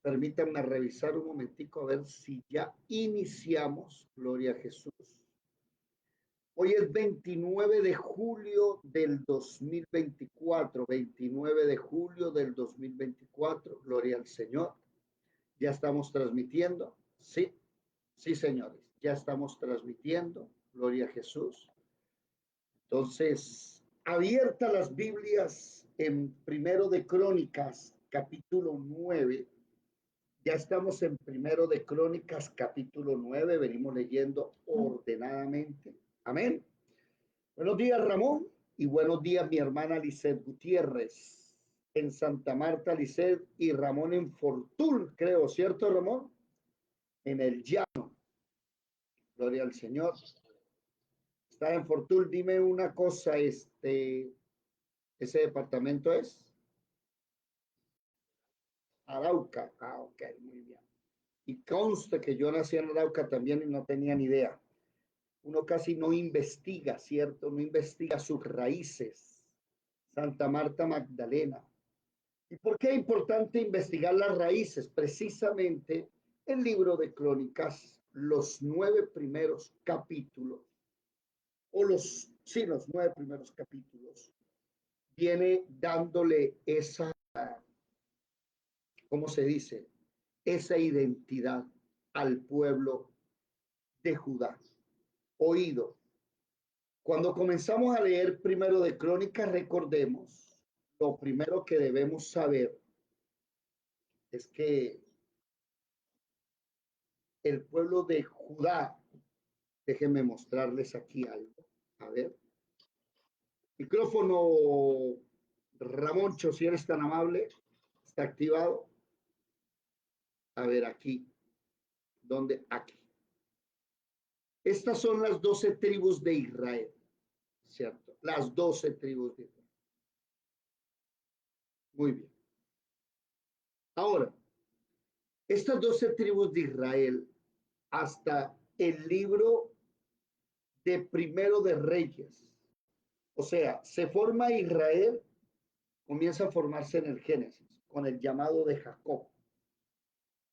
Permítanme revisar un momentico a ver si ya iniciamos. Gloria a Jesús. Hoy es 29 de julio del 2024, 29 de julio del 2024. Gloria al Señor. Ya estamos transmitiendo. Sí, sí, señores, ya estamos transmitiendo. Gloria a Jesús. Entonces, abiertas las Biblias en Primero de Crónicas, capítulo 9. Ya estamos en Primero de Crónicas, capítulo 9. Venimos leyendo ordenadamente. Amén. Buenos días, Ramón, y buenos días, mi hermana Lisset Gutiérrez, en Santa Marta, Lisset, y Ramón en Fortul, creo, ¿cierto, Ramón? En el llano. Gloria al Señor. Está en Fortul. Dime una cosa, ese departamento es Arauca. Ah, ok, muy bien. Y conste que yo nací en Arauca también y no tenía ni idea. Uno casi no investiga, ¿cierto? No investiga sus raíces. Santa Marta Magdalena. ¿Y por qué es importante investigar las raíces? Precisamente el libro de Crónicas, los 9 primeros capítulos, los 9 primeros capítulos, viene dándole esa, ¿cómo se dice? Esa identidad al pueblo de Judá. Oído. Cuando comenzamos a leer primero de Crónicas, recordemos, lo primero que debemos saber es que el pueblo de Judá, déjenme mostrarles aquí algo. A ver. Micrófono, Ramoncho, si eres tan amable, está activado. A ver, aquí. ¿Dónde? Aquí. Estas son las 12 tribus de Israel, ¿cierto? Las 12 tribus de Israel. Muy bien. Ahora, estas 12 tribus de Israel, hasta el libro de Primero de Reyes, o sea, se forma Israel, comienza a formarse en el Génesis, con el llamado de Jacob.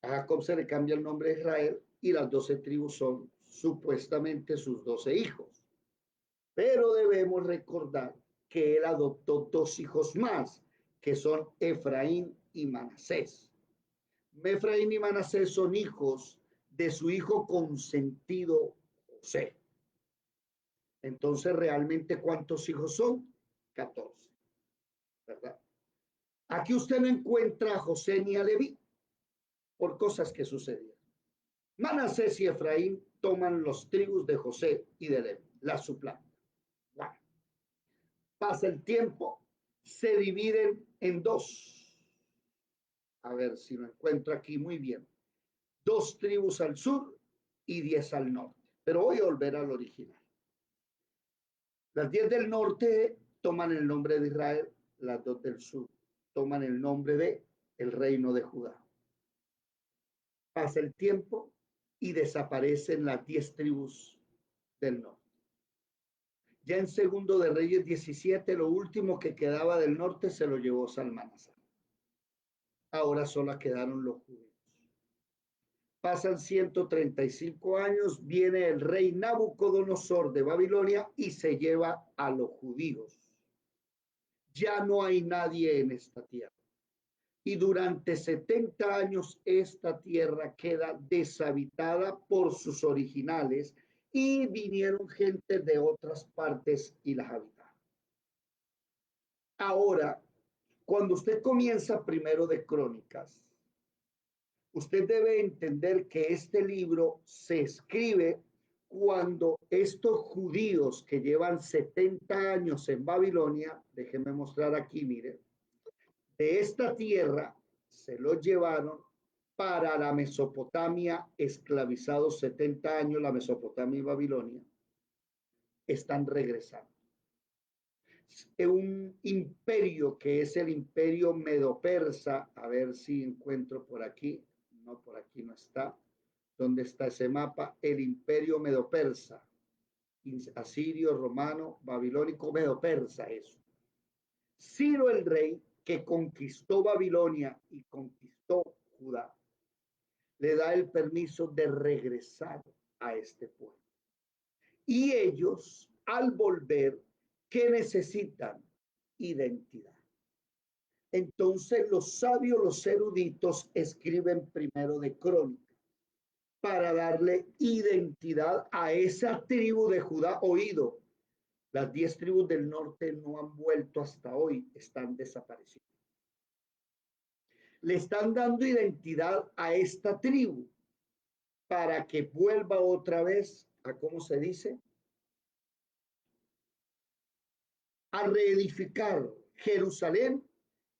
A Jacob se le cambia el nombre de Israel y las 12 tribus son supuestamente sus 12 hijos. Pero debemos recordar que él adoptó 2 hijos más, que son Efraín y Manasés. Efraín y Manasés son hijos de su hijo consentido José. Entonces, ¿realmente cuántos hijos son? 14, ¿verdad? Aquí usted no encuentra a José ni a Leví por cosas que sucedieron. Manasés y Efraín toman los tribus de José y de Leví, las suplantan. Bueno, pasa el tiempo, se dividen en 2. A ver si lo encuentro aquí muy bien. 2 tribus al sur y 10 al norte. Pero voy a volver al original. Las 10 del norte toman el nombre de Israel, las 2 del sur toman el nombre de el reino de Judá. Pasa el tiempo y desaparecen las 10 tribus del norte. Ya en Segundo de Reyes 17, lo último que quedaba del norte se lo llevó Salmanasar. Ahora solo quedaron los judíos. Pasan 135 años, viene el rey Nabucodonosor de Babilonia y se lleva a los judíos. Ya no hay nadie en esta tierra. Y durante 70 años esta tierra queda deshabitada por sus originales y vinieron gente de otras partes y las habitaron. Ahora, cuando usted comienza primero de Crónicas, usted debe entender que este libro se escribe cuando estos judíos que llevan 70 años en Babilonia, déjenme mostrar aquí, miren, de esta tierra se los llevaron para la Mesopotamia, esclavizados 70 años, la Mesopotamia y Babilonia, están regresando. Un imperio que es el imperio medo-persa, a ver si encuentro por aquí, no, por aquí no está. ¿Dónde está ese mapa? El imperio medo-persa, asirio, romano, babilónico, medo-persa, eso. Ciro el rey, que conquistó Babilonia y conquistó Judá, le da el permiso de regresar a este pueblo. Y ellos, al volver, ¿qué necesitan? Identidad. Entonces los sabios, los eruditos, escriben primero de Crónicas para darle identidad a esa tribu de Judá. Oído, las 10 tribus del norte no han vuelto hasta hoy, están desaparecidas. Le están dando identidad a esta tribu para que vuelva otra vez a, ¿cómo se dice? A reedificar Jerusalén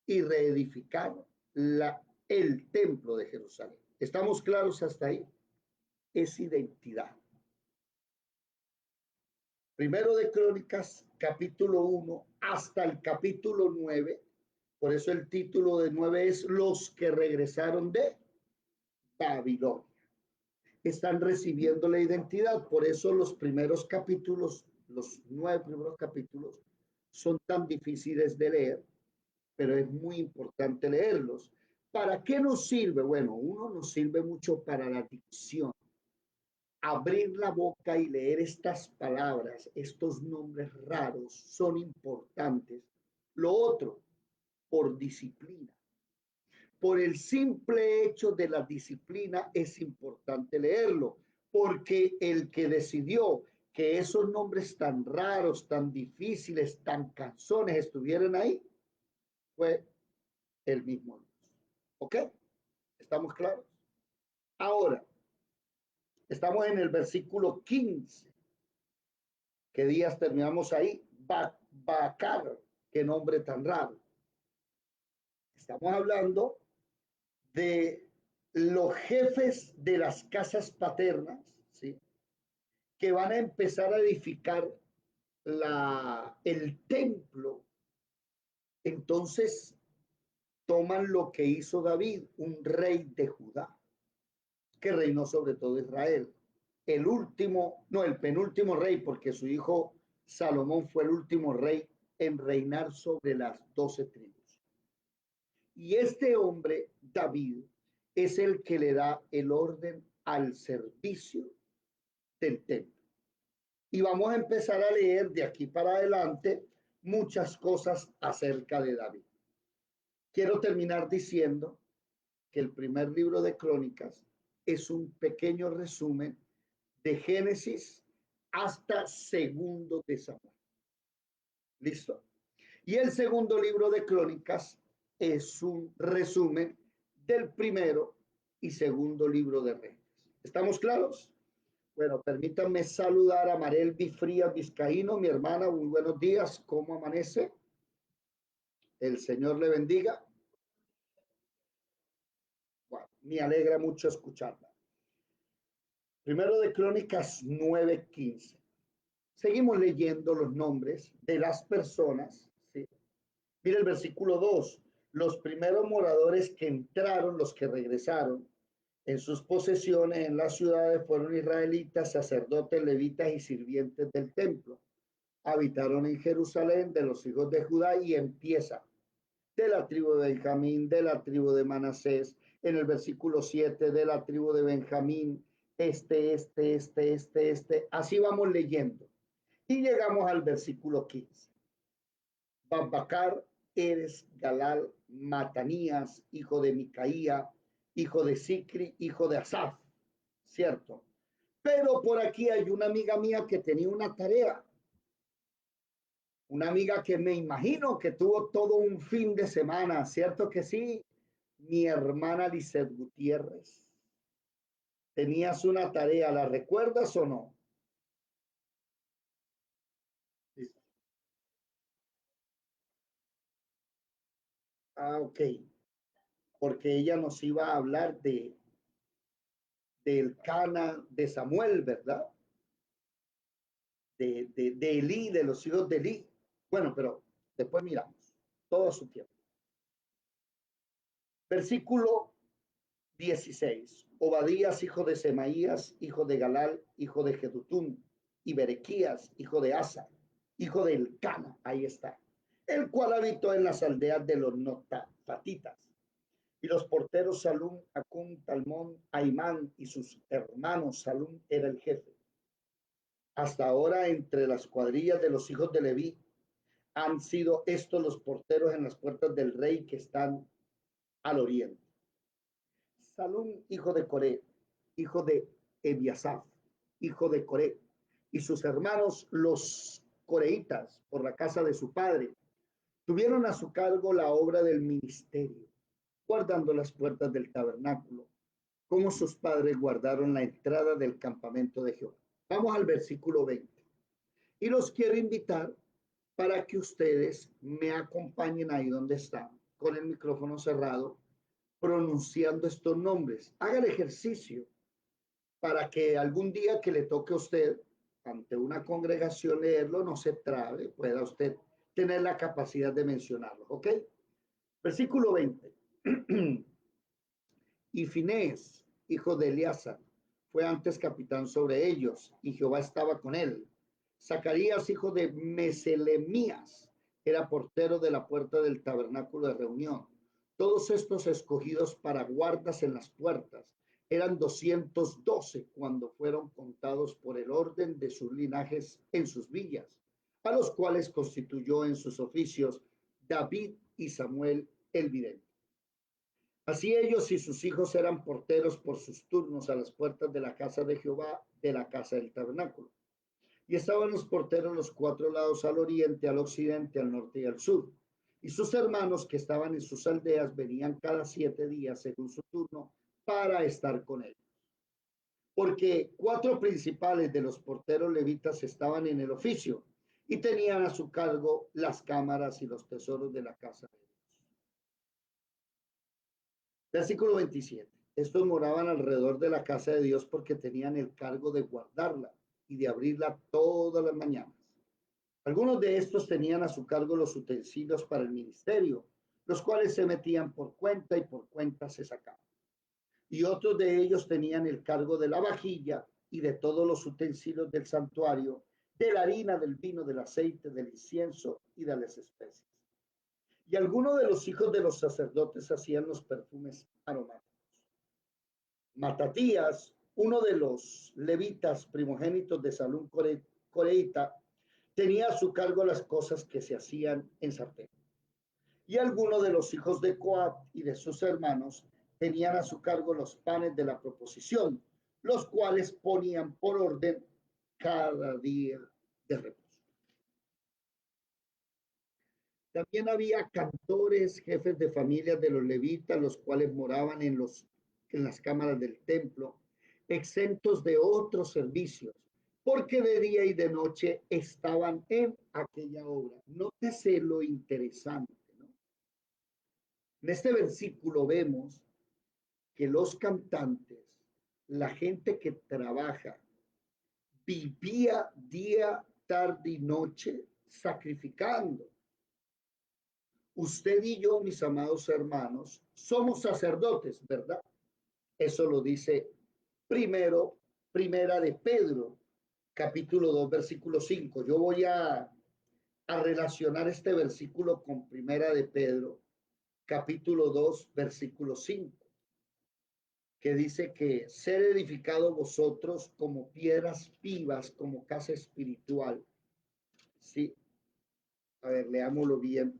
y reedificar el templo de Jerusalén. ¿Estamos claros hasta ahí? Es identidad. Primero de Crónicas, capítulo 1 hasta el capítulo 9. Por eso el título de 9 es Los que regresaron de Babilonia. Están recibiendo la identidad. Por eso los primeros capítulos, los 9 primeros capítulos, son tan difíciles de leer, pero es muy importante leerlos. ¿Para qué nos sirve? Bueno, uno nos sirve mucho para la dicción. Abrir la boca y leer estas palabras, estos nombres raros, son importantes. Lo otro, por disciplina. Por el simple hecho de la disciplina es importante leerlo, porque el que decidió que esos nombres tan raros, tan difíciles, tan canzones estuvieran ahí, fue el mismo Dios. ¿Ok? ¿Estamos claros? Ahora, estamos en el versículo 15. ¿Qué días terminamos ahí? Bacar, qué nombre tan raro. Estamos hablando de los jefes de las casas paternas, ¿sí? Que van a empezar a edificar el templo. Entonces toman lo que hizo David, un rey de Judá, que reinó sobre todo Israel. El último, no, el penúltimo rey, porque su hijo Salomón fue el último rey en reinar sobre las 12 tribus. Y este hombre, David, es el que le da el orden al servicio del templo. Y vamos a empezar a leer de aquí para adelante muchas cosas acerca de David. Quiero terminar diciendo que el primer libro de Crónicas es un pequeño resumen de Génesis hasta segundo de Samuel. ¿Listo? Y el segundo libro de Crónicas es un resumen del primero y segundo libro de Reyes. ¿Estamos claros? Bueno, permítanme saludar a Marelvi Frías Vizcaíno, mi hermana. Muy buenos días. ¿Cómo amanece? El Señor le bendiga. Bueno, me alegra mucho escucharla. Primero de Crónicas 9:15. Seguimos leyendo los nombres de las personas, ¿sí? Mira el versículo 2. Los primeros moradores que entraron, los que regresaron en sus posesiones en las ciudades fueron israelitas, sacerdotes, levitas y sirvientes del templo. Habitaron en Jerusalén de los hijos de Judá y empieza de la tribu de Benjamín, de la tribu de Manasés, en el versículo 7, de la tribu de Benjamín, así vamos leyendo. Y llegamos al versículo 15. Babbacar, Eres, Galal, Matanías, hijo de Micaía, hijo de Sicri, hijo de Asaf, ¿cierto? Pero por aquí hay una amiga mía que tenía una tarea, una amiga que me imagino que tuvo todo un fin de semana, ¿cierto que sí? Mi hermana Lizeth Gutiérrez. Tenías una tarea, ¿la recuerdas o no? Ah, ok, porque ella nos iba a hablar del Cana de Samuel, ¿verdad? De Elí, de los hijos de Elí. Bueno, pero después miramos, todo a su tiempo. Versículo 16. Obadías, hijo de Semaías, hijo de Galal, hijo de Jedutún, y Berequías, hijo de Asa, hijo de Elcana, ahí está, el cual habitó en las aldeas de los Notafatitas. Y los porteros Salum, Acum, Talmón, Aimán y sus hermanos, Salum era el jefe. Hasta ahora, entre las cuadrillas de los hijos de Leví, han sido estos los porteros en las puertas del rey que están al oriente. Salum, hijo de Coré, hijo de Ebiasaf, hijo de Coré, y sus hermanos los coreitas, por la casa de su padre, tuvieron a su cargo la obra del ministerio, guardando las puertas del tabernáculo, como sus padres guardaron la entrada del campamento de Jehová. Vamos al versículo 20. Y los quiero invitar para que ustedes me acompañen ahí donde están, con el micrófono cerrado, pronunciando estos nombres. Haga el ejercicio para que algún día que le toque a usted, ante una congregación, leerlo, no se trabe, pueda usted tener la capacidad de mencionarlo. ¿Ok? Versículo 20. Y Finés, hijo de Eleazar, fue antes capitán sobre ellos, y Jehová estaba con él. Zacarías, hijo de Meselemías, era portero de la puerta del tabernáculo de reunión. Todos estos escogidos para guardas en las puertas eran 212 cuando fueron contados por el orden de sus linajes en sus villas, a los cuales constituyó en sus oficios David y Samuel el vidente. Así ellos y sus hijos eran porteros por sus turnos a las puertas de la casa de Jehová, de la casa del tabernáculo. Y estaban los porteros los cuatro lados, al oriente, al occidente, al norte y al sur. Y sus hermanos que estaban en sus aldeas venían cada 7 días según su turno para estar con ellos. Porque cuatro principales de los porteros levitas estaban en el oficio y tenían a su cargo las cámaras y los tesoros de la casa de Dios. Versículo 27. Estos moraban alrededor de la casa de Dios porque tenían el cargo de guardarla y de abrirla todas las mañanas. Algunos de estos tenían a su cargo los utensilios para el ministerio, los cuales se metían por cuenta y por cuenta se sacaban. Y otros de ellos tenían el cargo de la vajilla y de todos los utensilios del santuario, de la harina, del vino, del aceite, del incienso y de las especies. Y algunos de los hijos de los sacerdotes hacían los perfumes aromáticos. Matatías, uno de los levitas primogénitos de Salum Coreita, tenía a su cargo las cosas que se hacían en sartén. Y algunos de los hijos de Coat y de sus hermanos tenían a su cargo los panes de la proposición, los cuales ponían por orden cada día de reposo. También había cantores, jefes de familias de los levitas, los cuales moraban en las cámaras del templo, exentos de otros servicios, porque de día y de noche estaban en aquella obra. Nótese lo interesante, ¿no? En este versículo vemos que los cantantes, la gente que trabaja, vivía día, tarde y noche sacrificando. Usted y yo, mis amados hermanos, somos sacerdotes, ¿verdad? Eso lo dice primera de Pedro, capítulo 2, versículo 5. Yo voy a relacionar este versículo con primera de Pedro, capítulo 2, versículo 5, que dice que ser edificado vosotros como piedras vivas, como casa espiritual. Sí, a ver, leámoslo bien.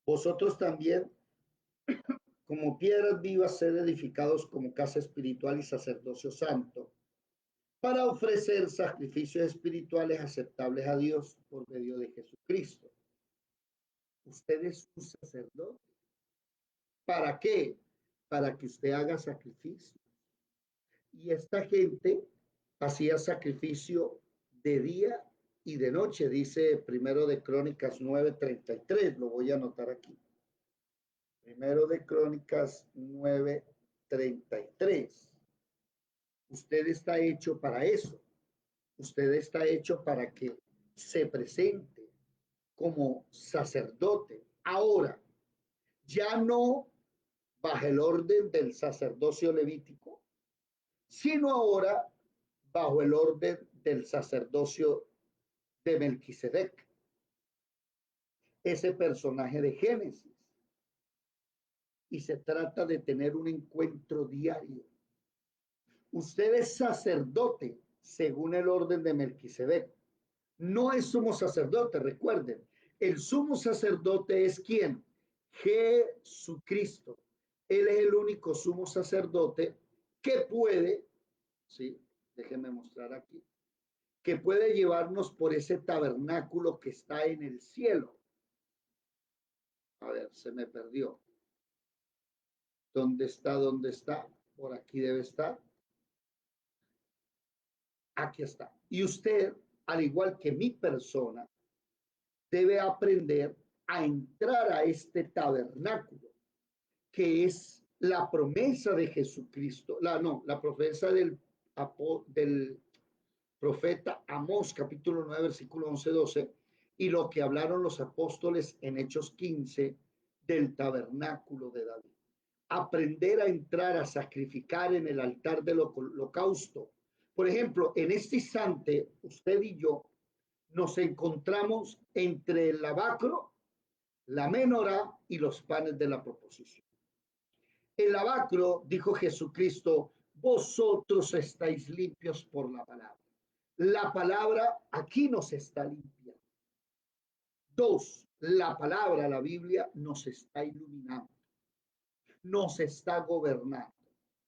Vosotros también como piedras vivas, ser edificados como casa espiritual y sacerdocio santo, para ofrecer sacrificios espirituales aceptables a Dios por medio de Jesucristo. Usted es un sacerdote. ¿Para qué? Para que usted haga sacrificio. Y esta gente hacía sacrificio de día y de noche, dice primero de Crónicas 9:33, lo voy a anotar aquí. Primero de Crónicas 9:33. Usted está hecho para eso. Usted está hecho para que se presente como sacerdote. Ahora, ya no bajo el orden del sacerdocio levítico, sino ahora bajo el orden del sacerdocio de Melquisedec, ese personaje de Génesis. y se trata de tener un encuentro diario. Usted es sacerdote según el orden de Melquisedec. No es sumo sacerdote, recuerden. El sumo sacerdote es ¿quién? Jesucristo. Él es el único sumo sacerdote que puede, ¿sí? Déjenme mostrar aquí, que puede llevarnos por ese tabernáculo que está en el cielo. A ver, se me perdió. ¿Dónde está? ¿Dónde está? Por aquí debe estar. Aquí está. Y usted, al igual que mi persona, debe aprender a entrar a este tabernáculo, que es la promesa de Jesucristo. La promesa del profeta Amós, capítulo 9, versículo 11-12, y lo que hablaron los apóstoles en Hechos 15 del tabernáculo de David. Aprender a entrar a sacrificar en el altar del holocausto. Por ejemplo, en este instante, usted y yo nos encontramos entre el lavacro, la menorá y los panes de la proposición. El lavacro, dijo Jesucristo, vosotros estáis limpios por la palabra. La palabra aquí nos está limpiando. Dos, la palabra, la Biblia, nos está iluminando, nos está gobernando.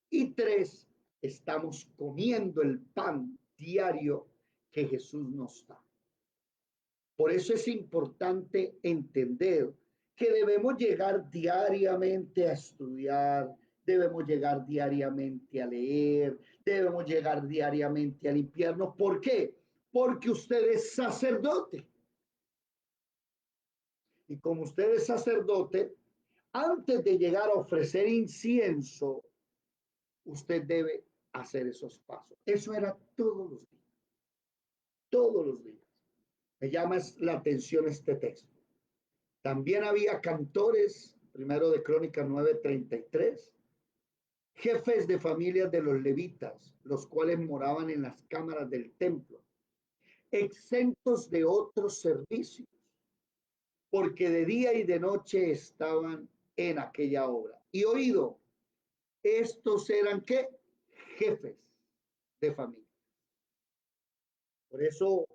Y tres, estamos comiendo el pan diario que Jesús nos da. Por eso es importante entender que debemos llegar diariamente a estudiar, debemos llegar diariamente a leer, debemos llegar diariamente a limpiarnos. ¿Por qué? Porque usted es sacerdote. Y como usted es sacerdote, antes de llegar a ofrecer incienso, usted debe hacer esos pasos. Eso era todos los días. Todos los días. Me llama la atención este texto. También había cantores, primero de Crónicas 9:33, jefes de familias de los levitas, los cuales moraban en las cámaras del templo, exentos de otros servicios, porque de día y de noche estaban en aquella obra. Y oído, estos eran ¿qué? Jefes de familia. Por eso,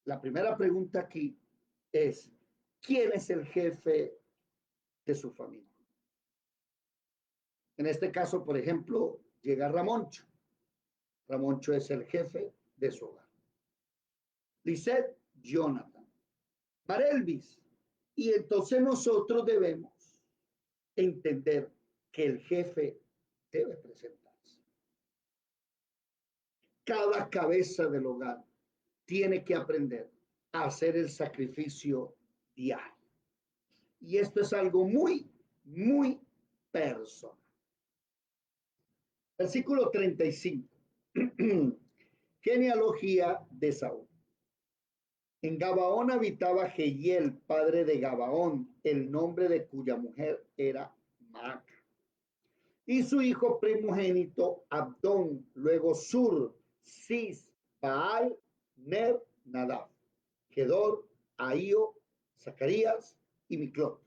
la primera pregunta aquí es, ¿quién es el jefe de su familia? En este caso, por ejemplo, llega Ramoncho. Ramoncho es el jefe de su hogar. Lisette, Jonathan. Marelvis. Y entonces nosotros debemos entender que el jefe debe presentarse. Cada cabeza del hogar tiene que aprender a hacer el sacrificio diario. Y esto es algo muy, muy personal. Versículo 35. Genealogía de Saúl. En Gabaón habitaba Jehiel, padre de Gabaón, el nombre de cuya mujer era Maaca. Y su hijo primogénito Abdón, luego Sur, Cis, Baal, Ner, Nadab, Gedor, Ahío, Zacarías y Miclot.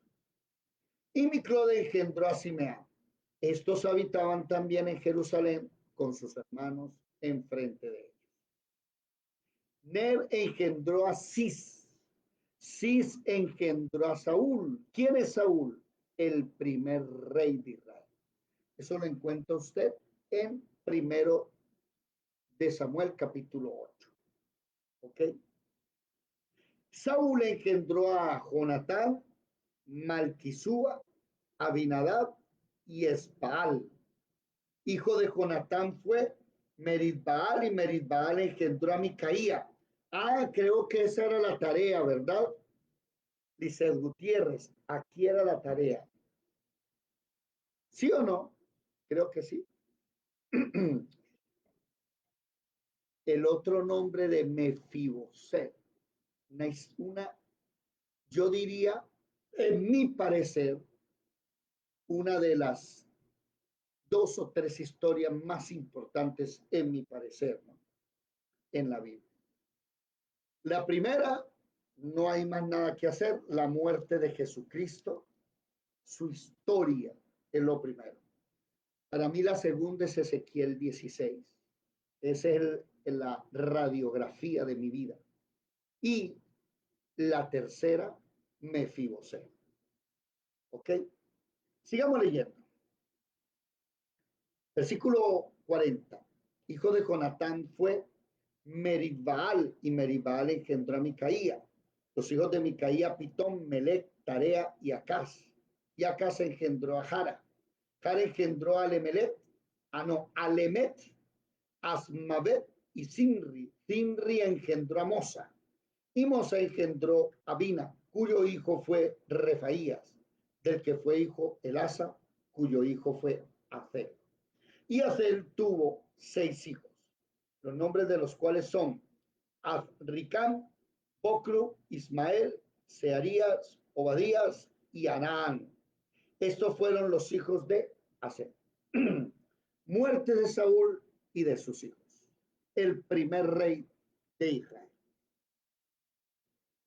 Y Miclot engendró a Simeán. Estos habitaban también en Jerusalén con sus hermanos enfrente de ellos. Ner engendró a Cis. Cis engendró a Saúl. ¿Quién es Saúl? El primer rey de Israel. Eso lo encuentra usted en primero de Samuel capítulo 8. ¿Ok? Saúl engendró a Jonatán, Malquisúa, Abinadab y Esbaal. Hijo de Jonatán fue Meridbaal y Meridbaal engendró a Micaía. Ah, creo que esa era la tarea, ¿verdad? Lisset Gutiérrez, aquí era la tarea. ¿Sí o no? Creo que sí. El otro nombre de Mefiboset, yo diría, en mi parecer, una de las dos o tres historias más importantes, en mi parecer, ¿no? En la Biblia. La primera, no hay más nada que hacer, la muerte de Jesucristo, su historia, es lo primero. Para mí la segunda es Ezequiel 16. Esa es la radiografía de mi vida. Y la tercera, Mefibosé. ¿Ok? Sigamos leyendo. Versículo 40. Hijo de Jonatán fue Meribbaal, y Meribbaal engendró a Micaía. Los hijos de Micaía, Pitón, Melec, Tarea y Acaz. Y Acaz engendró a Jara. Jara engendró a Alemelet, Alemet, Asmavet y Sinri. Sinri engendró a Mosa. Y Mosa engendró a Bina, cuyo hijo fue Refaías, del que fue hijo Elasa, cuyo hijo fue Azel. Y Azel tuvo 6 hijos, los nombres de los cuales son Azricam, Bocru, Ismael, Searías, Obadías y Anaán. Estos fueron los hijos de Azel. Muerte de Saúl y de sus hijos. El primer rey de Israel.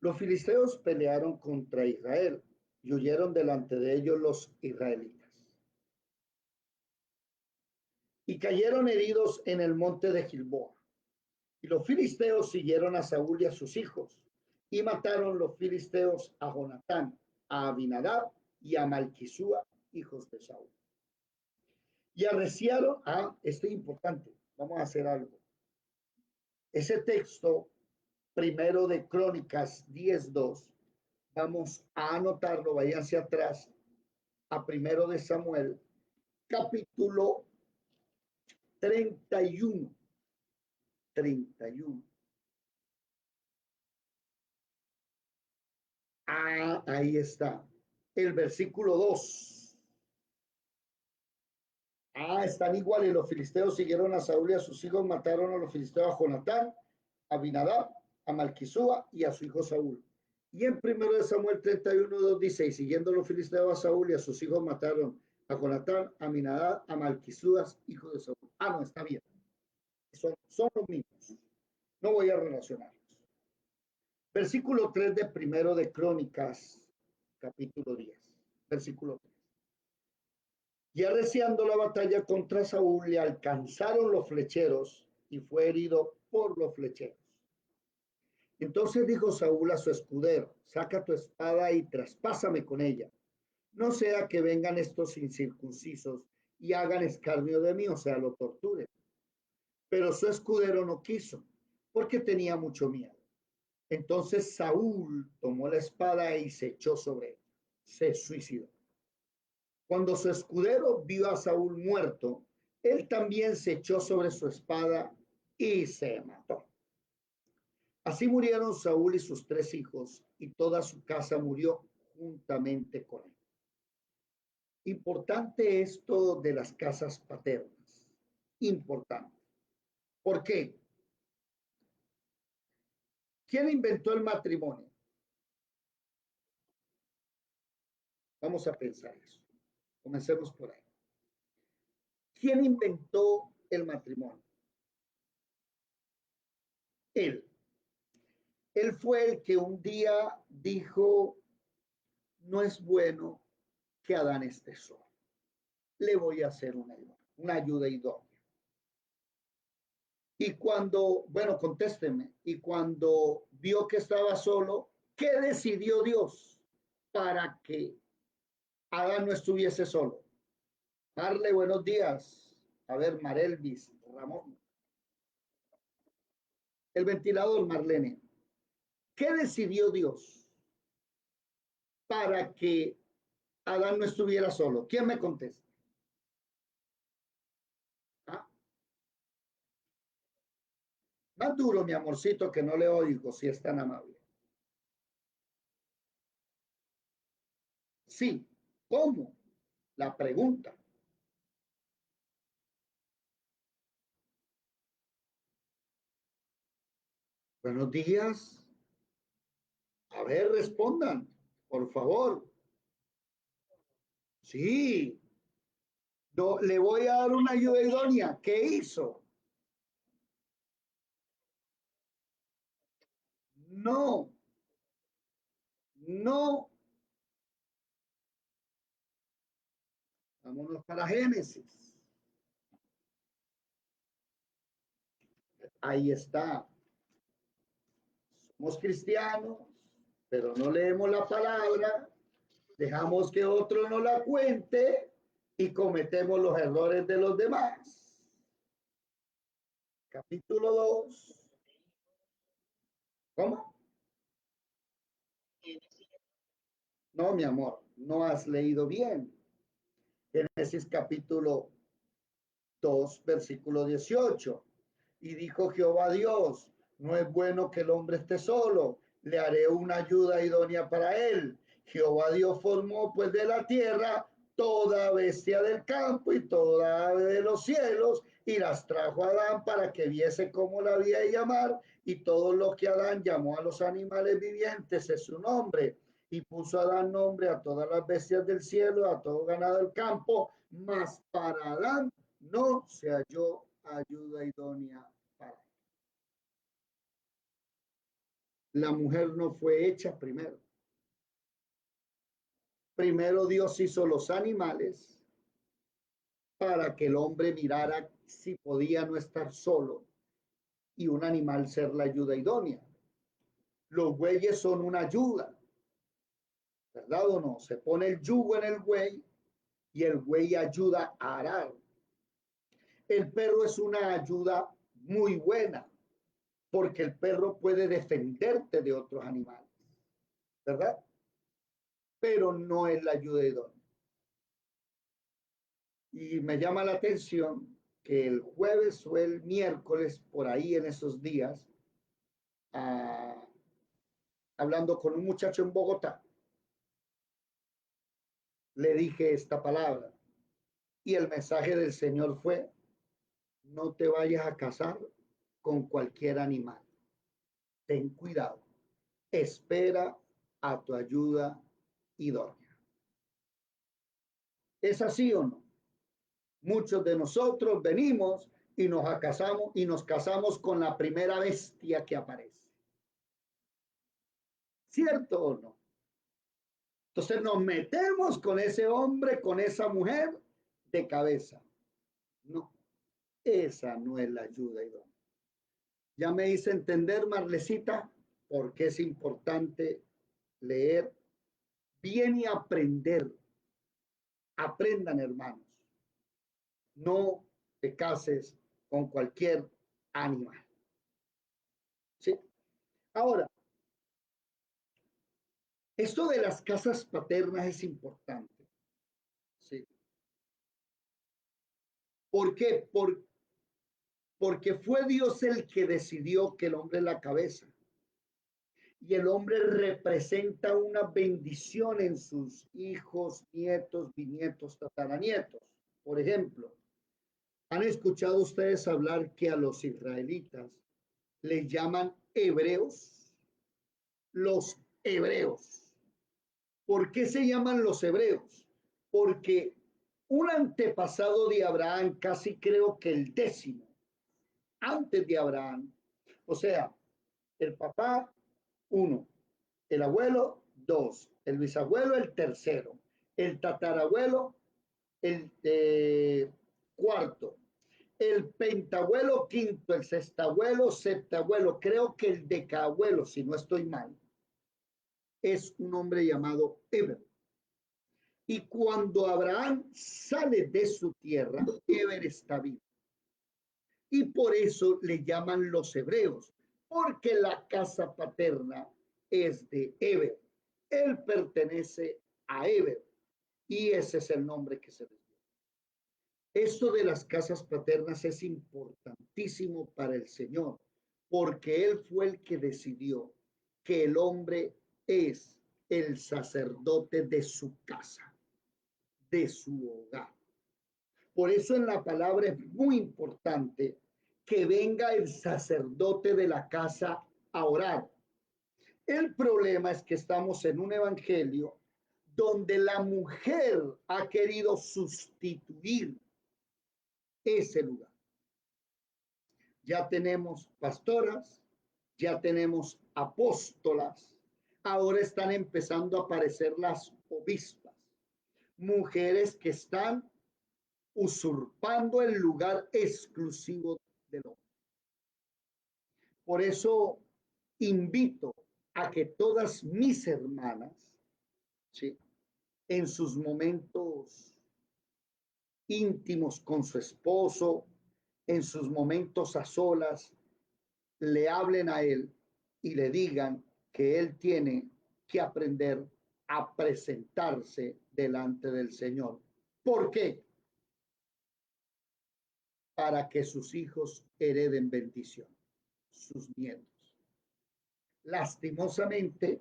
Los filisteos pelearon contra Israel y huyeron delante de ellos los israelitas. Y cayeron heridos en el monte de Gilboa. Y los filisteos siguieron a Saúl y a sus hijos. Y mataron los filisteos a Jonatán, a Abinadab y a Malquisúa, hijos de Saúl. Y arreciaron, esto es importante, vamos a hacer algo. Ese texto, primero de Crónicas 10:2, vamos a anotarlo, vayan hacia atrás, a primero de Samuel, capítulo 31. 31. Ahí está. El versículo 2. Están iguales. Los filisteos siguieron a Saúl y a sus hijos, mataron a los filisteos a Jonatán, a Abinadab, a Malquisúa y a su hijo Saúl. Y en primero de Samuel 31:2 dice, y siguiendo los filisteos a Saúl y a sus hijos, mataron a Jonatán, a Abinadab, a Malquisúa, hijo de Saúl. No, está bien. Son los mismos. No voy a relacionarlos. Versículo 3 de primero de Crónicas, capítulo 10. Versículo 3. Y arreciando la batalla contra Saúl, le alcanzaron los flecheros y fue herido por los flecheros. Entonces dijo Saúl a su escudero, saca tu espada y traspásame con ella. No sea que vengan estos incircuncisos y hagan escarnio de mí, o sea, lo torturen. Pero su escudero no quiso, porque tenía mucho miedo. Entonces Saúl tomó la espada y se echó sobre ella. Se suicidó. Cuando su escudero vio a Saúl muerto, él también se echó sobre su espada y se mató. Así murieron Saúl y sus 3 hijos, y toda su casa murió juntamente con él. Importante esto de las casas paternas. Importante. ¿Por qué? ¿Quién inventó el matrimonio? Vamos a pensar eso. Comencemos por ahí. ¿Quién inventó el matrimonio? Él. Él fue el que un día dijo, no es bueno que Adán esté solo. Le voy a hacer una ayuda idónea. Y cuando, bueno, contésteme, y cuando vio que estaba solo, ¿qué decidió Dios para que Adán no estuviese solo? Marle, buenos días. A ver, Marelvis, Ramón. El ventilador, Marlene. ¿Qué decidió Dios para que Adán no estuviera solo? ¿Quién me contesta? ¿Ah? Más duro, mi amorcito, que no le oigo, si es tan amable. Sí, ¿cómo? La pregunta. Buenos días. A ver, respondan, por favor. Sí, le voy a dar una ayuda idónea. ¿Qué hizo? No, no. Vámonos para Génesis. Ahí está. Somos cristianos, pero no leemos la palabra, dejamos que otro nos la cuente y cometemos los errores de los demás. Capítulo 2. ¿Cómo? No, mi amor, no has leído bien. Génesis capítulo 2, versículo 18. Y dijo Jehová Dios, no es bueno que el hombre esté solo, le haré una ayuda idónea para él. Jehová Dios formó pues de la tierra toda bestia del campo y toda ave de los cielos y las trajo a Adán para que viese cómo la había de llamar, y todo lo que Adán llamó a los animales vivientes es su nombre. Y puso Adán nombre a todas las bestias del cielo, a todo ganado del campo, mas para Adán no se halló ayuda idónea para él. La mujer no fue hecha primero. Primero Dios hizo los animales para que el hombre mirara si podía no estar solo y un animal ser la ayuda idónea. Los bueyes son una ayuda, ¿verdad o no? Se pone el yugo en el buey y el buey ayuda a arar. El perro es una ayuda muy buena porque el perro puede defenderte de otros animales, ¿verdad? Pero no es la ayuda idónea. Y me llama la atención que el jueves o el miércoles, por ahí en esos días, ah, hablando con un muchacho en Bogotá, le dije esta palabra y el mensaje del Señor fue, no te vayas a casar con cualquier animal. Ten cuidado. Espera a tu ayuda idónea. ¿Es así o no? Muchos de nosotros venimos y nos casamos con la primera bestia que aparece. ¿Cierto o no? Entonces nos metemos con ese hombre, con esa mujer de cabeza. No, esa no es la ayuda idónea. Ya me hice entender, Marlecita, por qué es importante leer bien y aprender. Aprendan, hermanos. No te cases con cualquier animal. ¿Sí? Ahora, esto de las casas paternas es importante. ¿Sí? ¿Por qué? Porque fue Dios el que decidió que el hombre es la cabeza. Y el hombre representa una bendición en sus hijos, nietos, bisnietos, tataranietos. Por ejemplo, ¿han escuchado ustedes hablar que a los israelitas les llaman hebreos? Los hebreos. ¿Por qué se llaman los hebreos? Porque un antepasado de Abraham, casi creo que el 10º, antes de Abraham, o sea, el papá, 1, el abuelo, 2, el bisabuelo, el tercero, el tatarabuelo, el cuarto, el pentabuelo, quinto, el sextabuelo, septabuelo, creo que el decabuelo, si no estoy mal, es un hombre llamado Eber. Y cuando Abraham sale de su tierra, Eber está vivo. Y por eso le llaman los hebreos, porque la casa paterna es de Eber. Él pertenece a Eber y ese es el nombre que se les dio. Esto de las casas paternas es importantísimo para el Señor, porque Él fue el que decidió que el hombre es el sacerdote de su casa, de su hogar. Por eso en la palabra es muy importante que venga el sacerdote de la casa a orar. El problema es que estamos en un evangelio donde la mujer ha querido sustituir ese lugar. Ya tenemos pastoras, ya tenemos apóstolas, ahora están empezando a aparecer las obispas, mujeres que están usurpando el lugar exclusivo del hombre. Por eso invito a que todas mis hermanas, ¿sí?, en sus momentos íntimos con su esposo, en sus momentos a solas, le hablen a él y le digan que él tiene que aprender a presentarse delante del Señor. ¿Por qué? Para que sus hijos hereden bendición, sus nietos. Lastimosamente,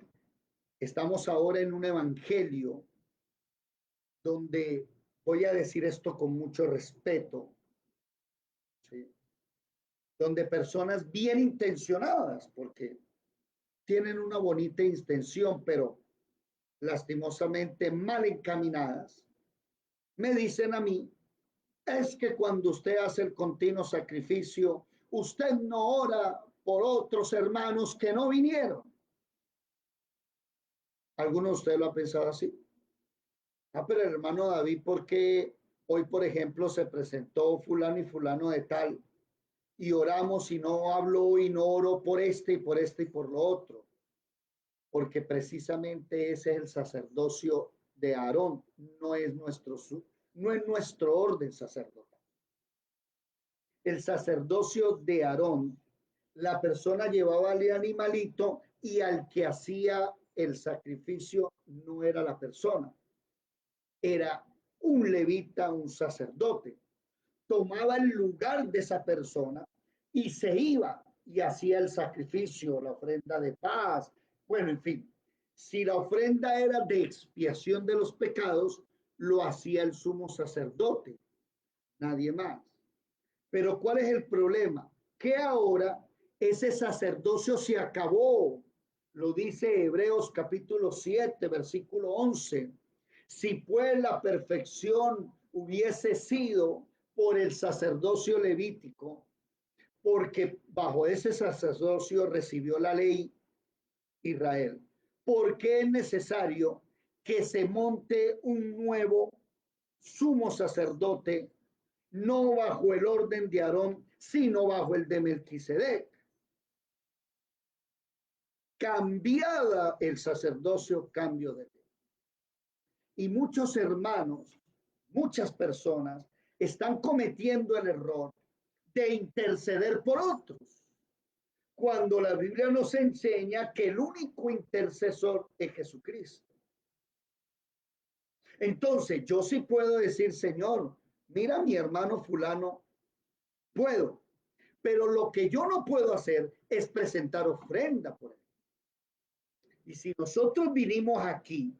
estamos ahora en un evangelio donde, voy a decir esto con mucho respeto, ¿sí?, donde personas bien intencionadas, porque tienen una bonita intención, pero lastimosamente mal encaminadas, me dicen a mí, es que cuando usted hace el continuo sacrificio, usted no ora por otros hermanos que no vinieron. ¿Alguno de ustedes lo ha pensado así? Ah, pero el hermano David, ¿por qué hoy, por ejemplo, se presentó fulano y fulano de tal y oramos y no hablo y no oro por este y por este y por lo otro? Porque precisamente ese es el sacerdocio de Aarón, no es nuestro orden sacerdotal. El sacerdocio de Aarón, la persona llevaba al animalito y al que hacía el sacrificio no era la persona, era un levita, un sacerdote. Tomaba el lugar de esa persona y se iba y hacía el sacrificio, la ofrenda de paz. Bueno, en fin, si la ofrenda era de expiación de los pecados, lo hacía el sumo sacerdote, nadie más. Pero ¿cuál es el problema? Que ahora ese sacerdocio se acabó. Lo dice Hebreos capítulo 7, versículo 11. Si pues la perfección hubiese sido por el sacerdocio levítico, porque bajo ese sacerdocio recibió la ley Israel, ¿por qué es necesario que se monte un nuevo sumo sacerdote, no bajo el orden de Aarón, sino bajo el de Melquisedec? Cambiada el sacerdocio, cambio de ley. Y muchos hermanos, muchas personas están cometiendo el error de interceder por otros, cuando la Biblia nos enseña que el único intercesor es Jesucristo. Entonces, yo sí puedo decir, Señor, mira, mi hermano fulano, puedo, pero lo que yo no puedo hacer es presentar ofrenda por él. Y si nosotros vinimos aquí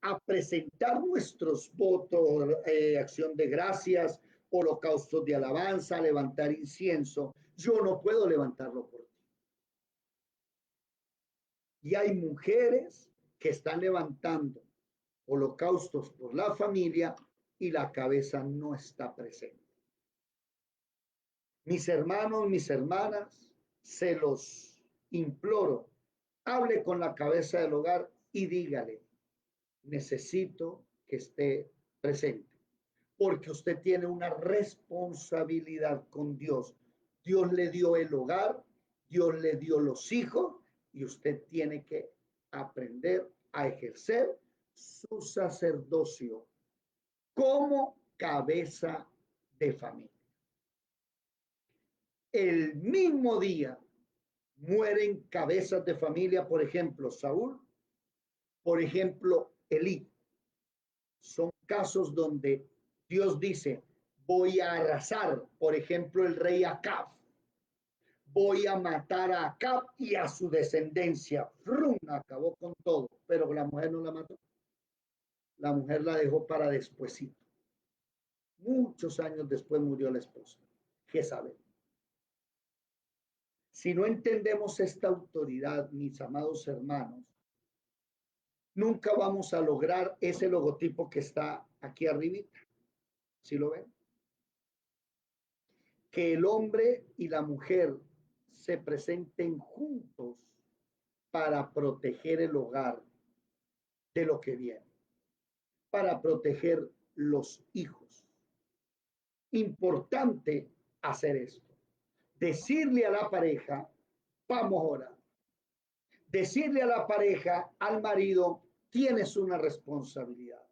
a presentar nuestros votos, acción de gracias, holocaustos de alabanza, levantar incienso, yo no puedo levantarlo por ti. Y hay mujeres que están levantando holocaustos por la familia y la cabeza no está presente. Mis hermanos, mis hermanas, se los imploro, hable con la cabeza del hogar y dígale, necesito que esté presente, porque usted tiene una responsabilidad con Dios. Dios le dio el hogar, Dios le dio los hijos y usted tiene que aprender a ejercer su sacerdocio como cabeza de familia. El mismo día mueren cabezas de familia, por ejemplo, Saúl, por ejemplo, Elí. Son casos donde Dios dice, voy a arrasar, por ejemplo, el rey Acab. Voy a matar a Acab y a su descendencia. ¡Frum! Acabó con todo, pero la mujer no la mató. La mujer la dejó para despuesito. Muchos años después murió la esposa, Jezabel. Si no entendemos esta autoridad, mis amados hermanos, nunca vamos a lograr ese logotipo que está aquí arribita. ¿Sí lo ven? Que el hombre y la mujer se presenten juntos para proteger el hogar de lo que viene, para proteger los hijos. importante hacer esto. Decirle a la pareja, vamos a orar. Decirle a la pareja, al marido, tienes una responsabilidad.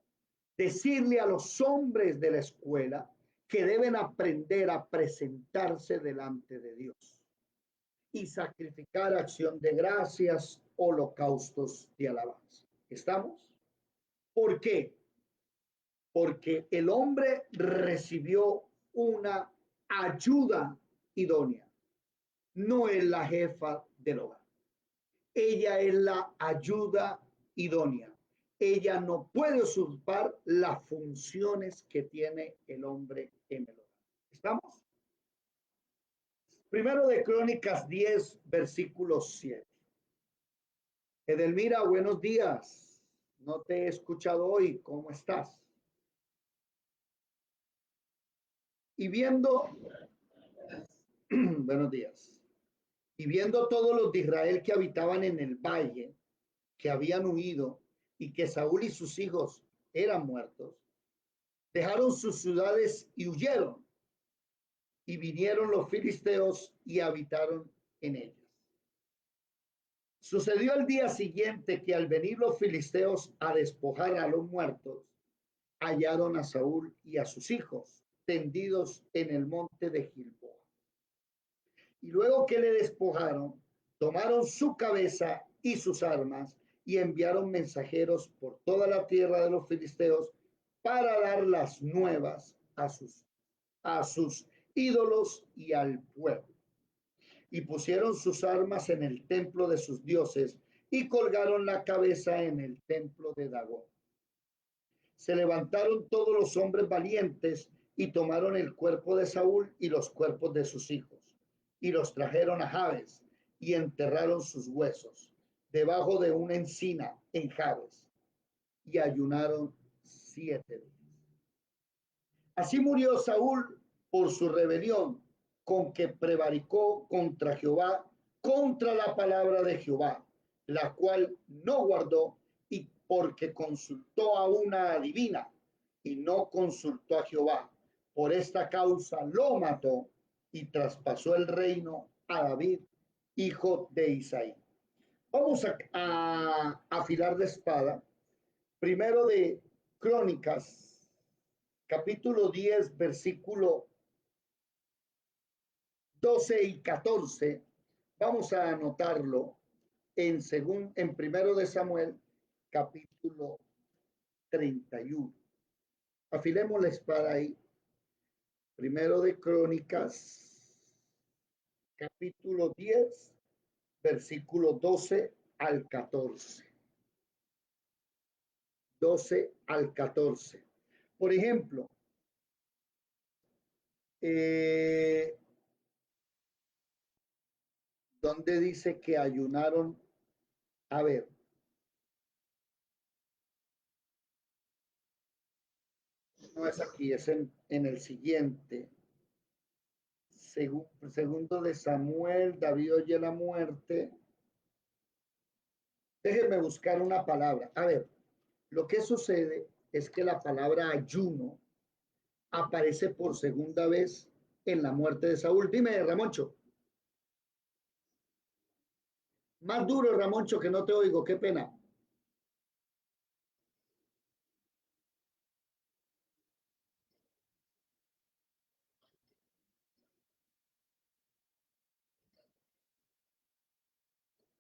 Decirle a los hombres de la escuela que deben aprender a presentarse delante de Dios y sacrificar acción de gracias, holocaustos de alabanza. ¿Estamos? ¿Por qué? Porque el hombre recibió una ayuda idónea. No es la jefa del hogar. Ella es la ayuda idónea. Ella no puede usurpar las funciones que tiene el hombre en el hogar. ¿Estamos? Primero de Crónicas 10, versículo 7. Edelmira, buenos días. No te he escuchado hoy. ¿Cómo estás? Y viendo, buenos días. Y viendo todos los de Israel que habitaban en el valle, que habían huido y que Saúl y sus hijos eran muertos, dejaron sus ciudades y huyeron. Y vinieron los filisteos y habitaron en ellas. Sucedió al día siguiente que al venir los filisteos a despojar a los muertos, hallaron a Saúl y a sus hijos tendidos en el monte de Gilboa. Y luego que le despojaron, tomaron su cabeza y sus armas y enviaron mensajeros por toda la tierra de los filisteos para dar las nuevas a sus ídolos y al pueblo. Y pusieron sus armas en el templo de sus dioses y colgaron la cabeza en el templo de Dagón. Se levantaron todos los hombres valientes y tomaron el cuerpo de Saúl y los cuerpos de sus hijos y los trajeron a Jabes y enterraron sus huesos debajo de una encina en Jabes y ayunaron 7 días. Así murió Saúl por su rebelión, con que prevaricó contra Jehová, contra la palabra de Jehová, la cual no guardó, y porque consultó a una adivina y no consultó a Jehová. Por esta causa lo mató y traspasó el reino a David, hijo de Isaí. Vamos a afilar la espada. Primero de Crónicas, capítulo 10, versículo 12 y 14. Vamos a anotarlo en primero de Samuel, capítulo 31. Afilemos la espada ahí. Primero de Crónicas, capítulo 10, versículo 12 al 14. 12 al 14. Por ejemplo, donde dice que ayunaron, a ver, no es aquí, es en el siguiente. Segundo de Samuel, David oye la muerte. Déjenme buscar una palabra. A ver, lo que sucede es que la palabra ayuno aparece por segunda vez en la muerte de Saúl. Dime, Ramoncho. Más duro, Ramoncho, que no te oigo. Qué pena.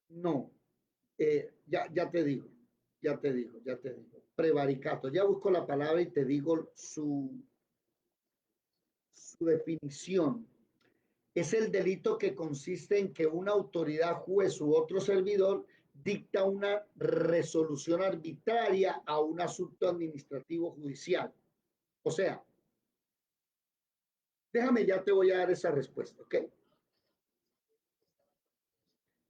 No, ya te digo, ya te digo. Prevaricato. Ya busco la palabra y te digo su definición. Es el delito que consiste en que una autoridad, juez u otro servidor dicta una resolución arbitraria a un asunto administrativo judicial. O sea, déjame, ya te voy a dar esa respuesta, ¿ok?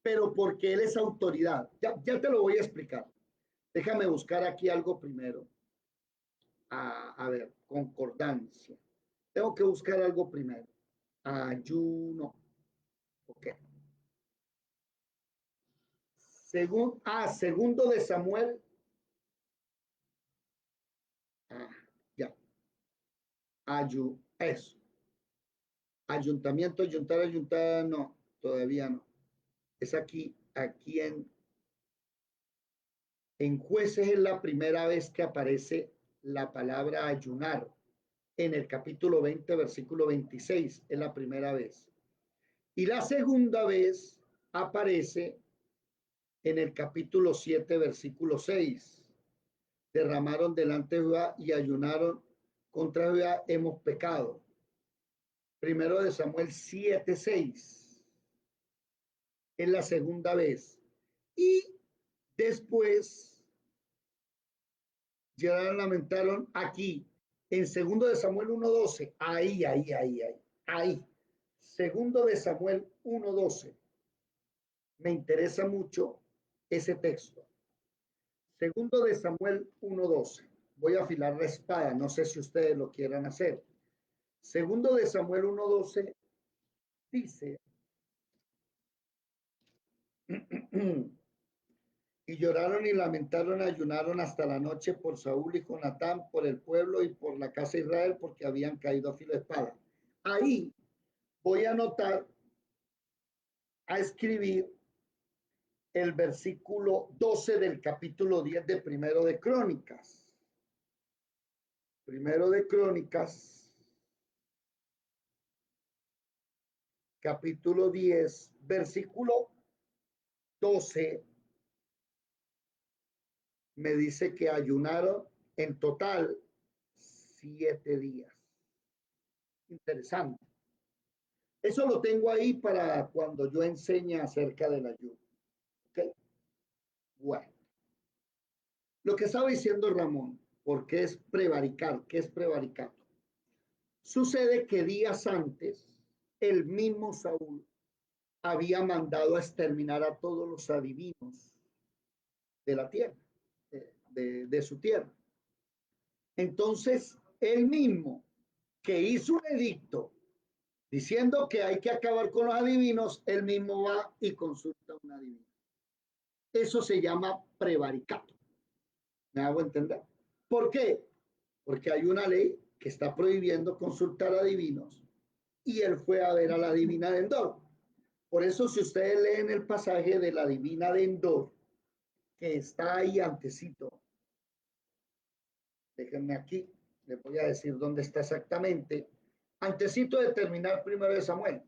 Pero porque él es autoridad. Ya te lo voy a explicar. Déjame buscar aquí algo primero. A ver, concordancia. Tengo que buscar algo primero. Ayuno. Ok. Segundo de Samuel. Ah, ya. Eso. Ayuntamiento, ayuntar, ayuntar, no, todavía no. Es aquí en Jueces es la primera vez que aparece la palabra ayunar. En el capítulo 20, versículo 26, es la primera vez. Y la segunda vez aparece en el capítulo 7, versículo 6. Derramaron delante de Jehová y ayunaron contra Jehová, hemos pecado. Primero de Samuel 7, 6. Es la segunda vez. Y después llegaron, lamentaron aquí, en segundo de Samuel 1:12. Ahí. Segundo de Samuel 1:12. Me interesa mucho ese texto. Segundo de Samuel 1:12. Voy a afilar la espada, no sé si ustedes lo quieran hacer. Segundo de Samuel 1:12 dice, y lloraron y lamentaron, ayunaron hasta la noche por Saúl y Jonatán, por el pueblo y por la casa de Israel, porque habían caído a filo de espada. Ahí voy a anotar, a escribir el versículo 12 del capítulo 10 de Primero de Crónicas. Primero de Crónicas, capítulo 10, versículo 12, me dice que ayunaron en total 7 días. Interesante. Eso lo tengo ahí para cuando yo enseñe acerca del ayuno. ¿Ok? Bueno, lo que estaba diciendo Ramón, porque es prevaricar, ¿qué es prevaricato? Sucede que días antes, el mismo Saúl había mandado a exterminar a todos los adivinos de la tierra, de su tierra. Entonces, él mismo que hizo un edicto diciendo que hay que acabar con los adivinos, él mismo va y consulta a un adivino. Eso se llama prevaricato. ¿Me hago entender? ¿Por qué? Porque hay una ley que está prohibiendo consultar adivinos y él fue a ver a la divina de Endor. Por eso, si ustedes leen el pasaje de la divina de Endor, que está ahí antecito, déjenme aquí, les voy a decir dónde está exactamente, antecito de terminar primero de Samuel.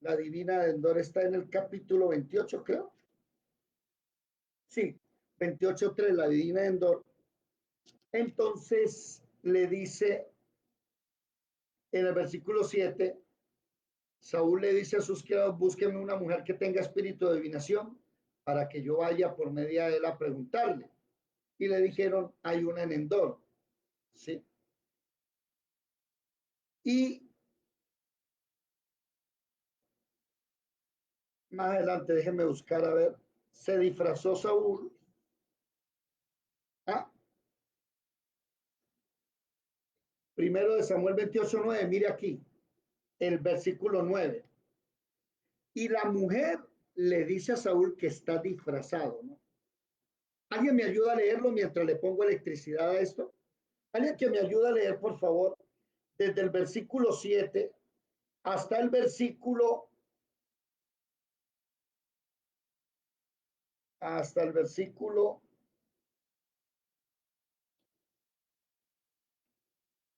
La divina de Endor está en el capítulo 28, creo. Sí, 28:3, la divina de Endor. Entonces le dice en el versículo 7, Saúl le dice a sus criados, búsquenme una mujer que tenga espíritu de adivinación para que yo vaya por medio de él a preguntarle. Y le dijeron, hay una en Endor. ¿Sí? Y más adelante, déjenme buscar a ver, se disfrazó Saúl. ¿Ah? Primero de Samuel 28:9, mire aquí, el versículo 9. Y la mujer le dice a Saúl que está disfrazado, ¿no? ¿Alguien me ayuda a leerlo mientras le pongo electricidad a esto? ¿Alguien que me ayuda a leer, por favor? Desde el versículo 7 hasta el versículo,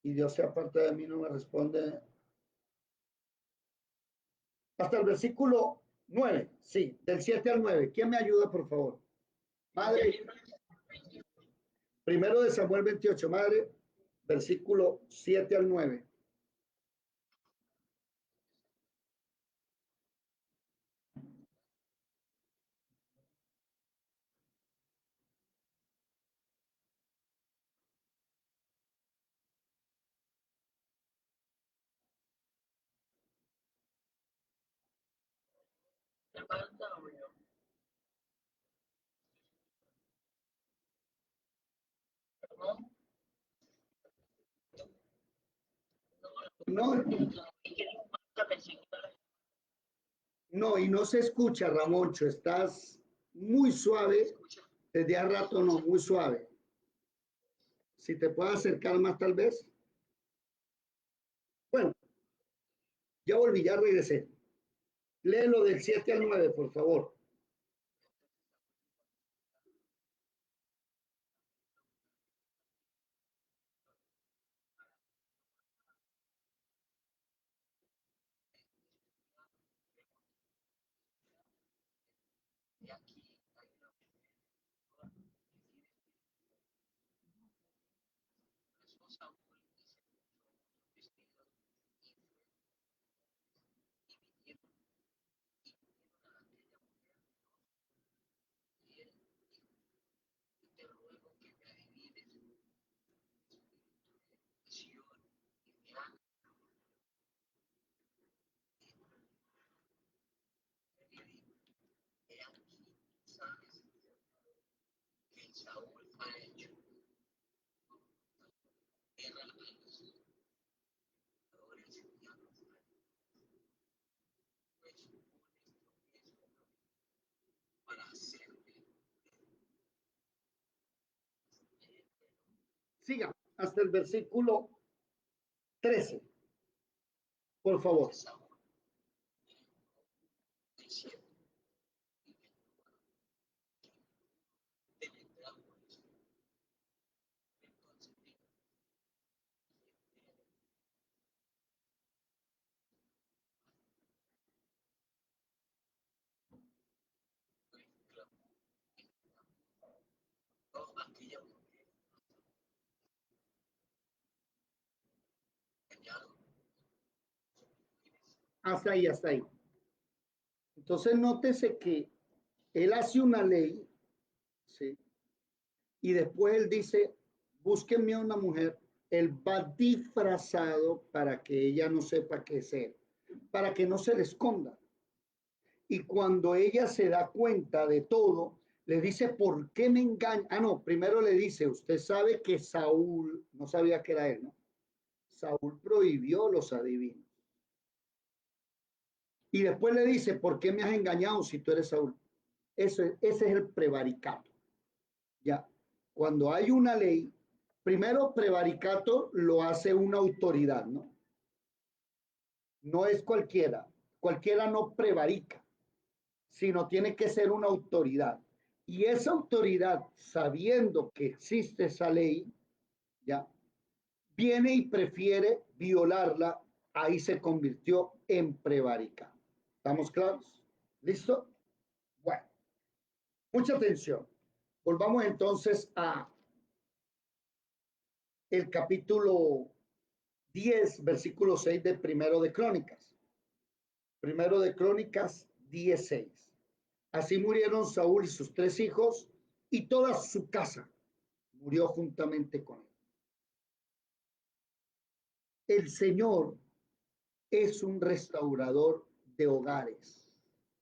y Dios se aparta de mí, no me responde, hasta el versículo 9, sí, del 7 al 9. ¿Quién me ayuda, por favor? Madre, primero de Samuel 28, madre, versículo 7 al 9. No, no, y no se escucha, Ramoncho, estás muy suave, desde hace rato no, muy suave. Si te puedes acercar más, tal vez. Bueno, ya volví, ya regresé. Léelo del 7 al 9, por favor. Siga hasta el versículo 13, por favor. Hasta ahí, hasta ahí. Entonces, nótese que él hace una ley, ¿sí? Y después él dice, búsquenme una mujer. Él va disfrazado para que ella no sepa qué es él, para que no se le esconda. Y cuando ella se da cuenta de todo, le dice, ¿por qué me engaña? Ah, no, primero le dice, usted sabe que Saúl, no sabía que era él, ¿no? Saúl prohibió los adivinos. Y después le dice, ¿por qué me has engañado si tú eres Saúl? Ese es el prevaricato. Ya, cuando hay una ley, primero prevaricato lo hace una autoridad, ¿no? No es cualquiera. Cualquiera no prevarica, sino tiene que ser una autoridad. Y esa autoridad, sabiendo que existe esa ley, ya, viene y prefiere violarla, ahí se convirtió en prevaricato. ¿Estamos claros? ¿Listo? Bueno, mucha atención. Volvamos entonces a el capítulo 10, versículo 6 de Primero de Crónicas. Primero de Crónicas 10:6. Así murieron Saúl y sus 3 hijos y toda su casa murió juntamente con él. El Señor es un restaurador de hogares.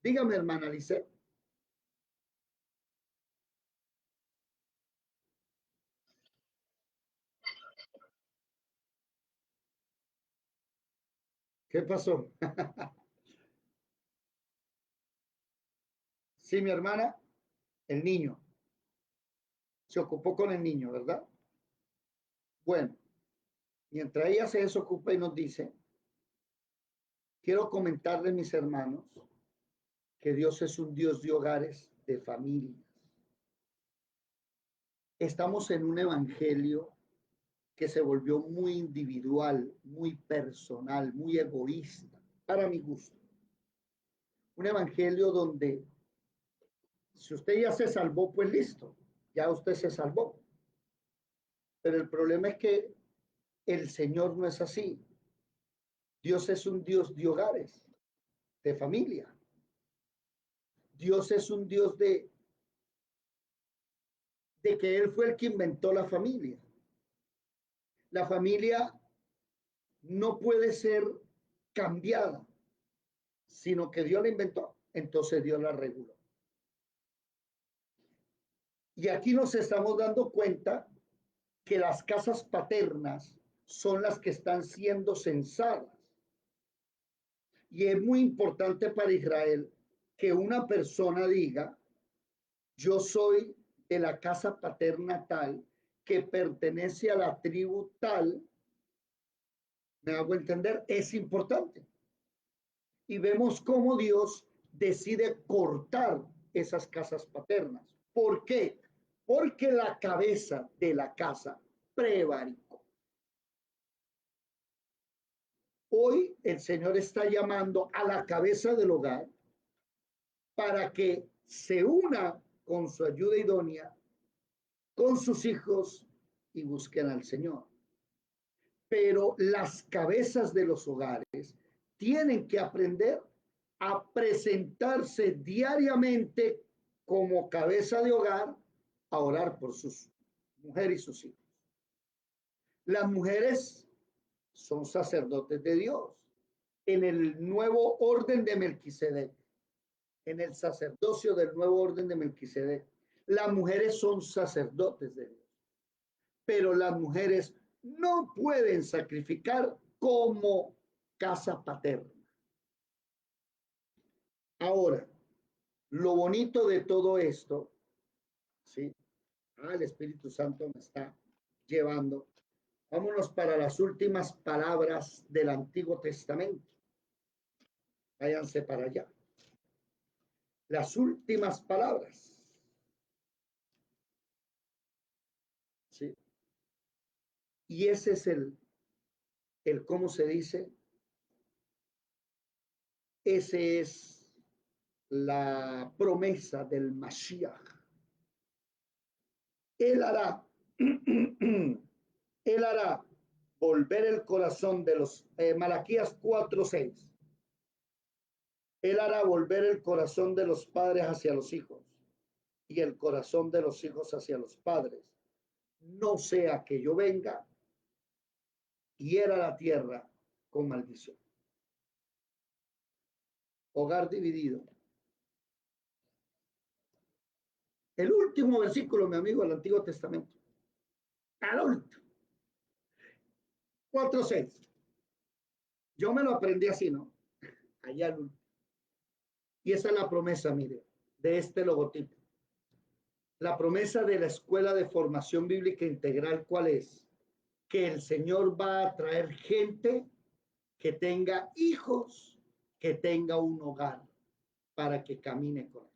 Dígame, hermana Lice. ¿Qué pasó? Sí, mi hermana, el niño. Se ocupó con el niño, ¿verdad? Bueno, mientras ella se desocupa y nos dice, quiero comentarle, mis hermanos, que Dios es un Dios de hogares, de familias. Estamos en un evangelio que se volvió muy individual, muy personal, muy egoísta, para mi gusto. Un evangelio donde si usted ya se salvó, pues listo, ya usted se salvó. Pero el problema es que el Señor no es así. Dios es un Dios de hogares, de familia. Dios es un Dios de que Él fue el que inventó la familia. La familia no puede ser cambiada, sino que Dios la inventó, entonces Dios la reguló. Y aquí nos estamos dando cuenta que las casas paternas son las que están siendo censadas. Y es muy importante para Israel que una persona diga, yo soy de la casa paterna tal que pertenece a la tribu tal, me hago entender, es importante. Y vemos cómo Dios decide cortar esas casas paternas. ¿Por qué? Porque la cabeza de la casa prevaricó. Hoy el Señor está llamando a la cabeza del hogar para que se una con su ayuda idónea, con sus hijos y busquen al Señor. Pero las cabezas de los hogares tienen que aprender a presentarse diariamente como cabeza de hogar, a orar por sus mujeres y sus hijos. Las mujeres son sacerdotes de Dios en el nuevo orden de Melquisedec, en el sacerdocio del nuevo orden de Melquisedec. Las mujeres son sacerdotes de Dios, pero las mujeres no pueden sacrificar como casa paterna. Ahora, lo bonito de todo esto, ¿sí? El Espíritu Santo me está llevando. Vámonos para las últimas palabras del Antiguo Testamento. Váyanse para allá. Las últimas palabras. ¿Sí? Y ese es ¿cómo se dice? Ese es la promesa del Mashiach. Él hará, él hará volver el corazón de los, Malaquías 4:6. Él hará volver el corazón de los padres hacia los hijos y el corazón de los hijos hacia los padres. No sea que yo venga y hiera la tierra con maldición. Hogar dividido. El último versículo, mi amigo, del Antiguo Testamento. Al último. 4:6. Yo me lo aprendí así, ¿no? Allá al último. Y esa es la promesa, mire, de este logotipo. La promesa de la Escuela de Formación Bíblica Integral, ¿cuál es? Que el Señor va a traer gente que tenga hijos, que tenga un hogar para que camine con él.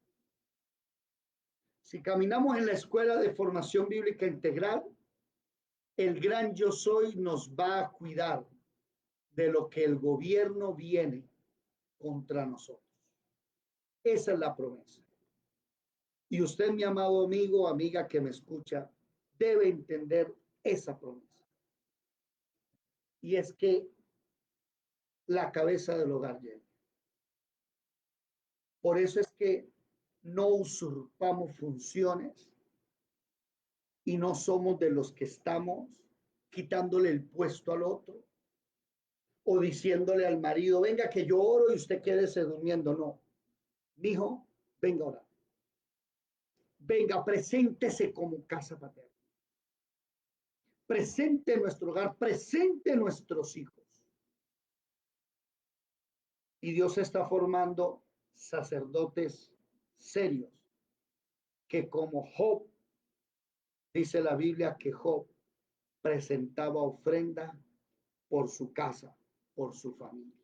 Si caminamos en la Escuela de Formación Bíblica Integral, el gran yo soy nos va a cuidar de lo que el gobierno viene contra nosotros. Esa es la promesa. Y usted, mi amado amigo, amiga que me escucha, debe entender esa promesa. Y es que la cabeza del hogar llegue. Por eso es que no usurpamos funciones y no somos de los que estamos quitándole el puesto al otro o diciéndole al marido, venga que yo oro y usted quédese durmiendo. No, mijo, venga a orar. Venga, preséntese como casa paterna. Presente nuestro hogar, presente nuestros hijos. Y Dios está formando sacerdotes serios, que como Job, dice la Biblia que Job presentaba ofrenda por su casa, por su familia.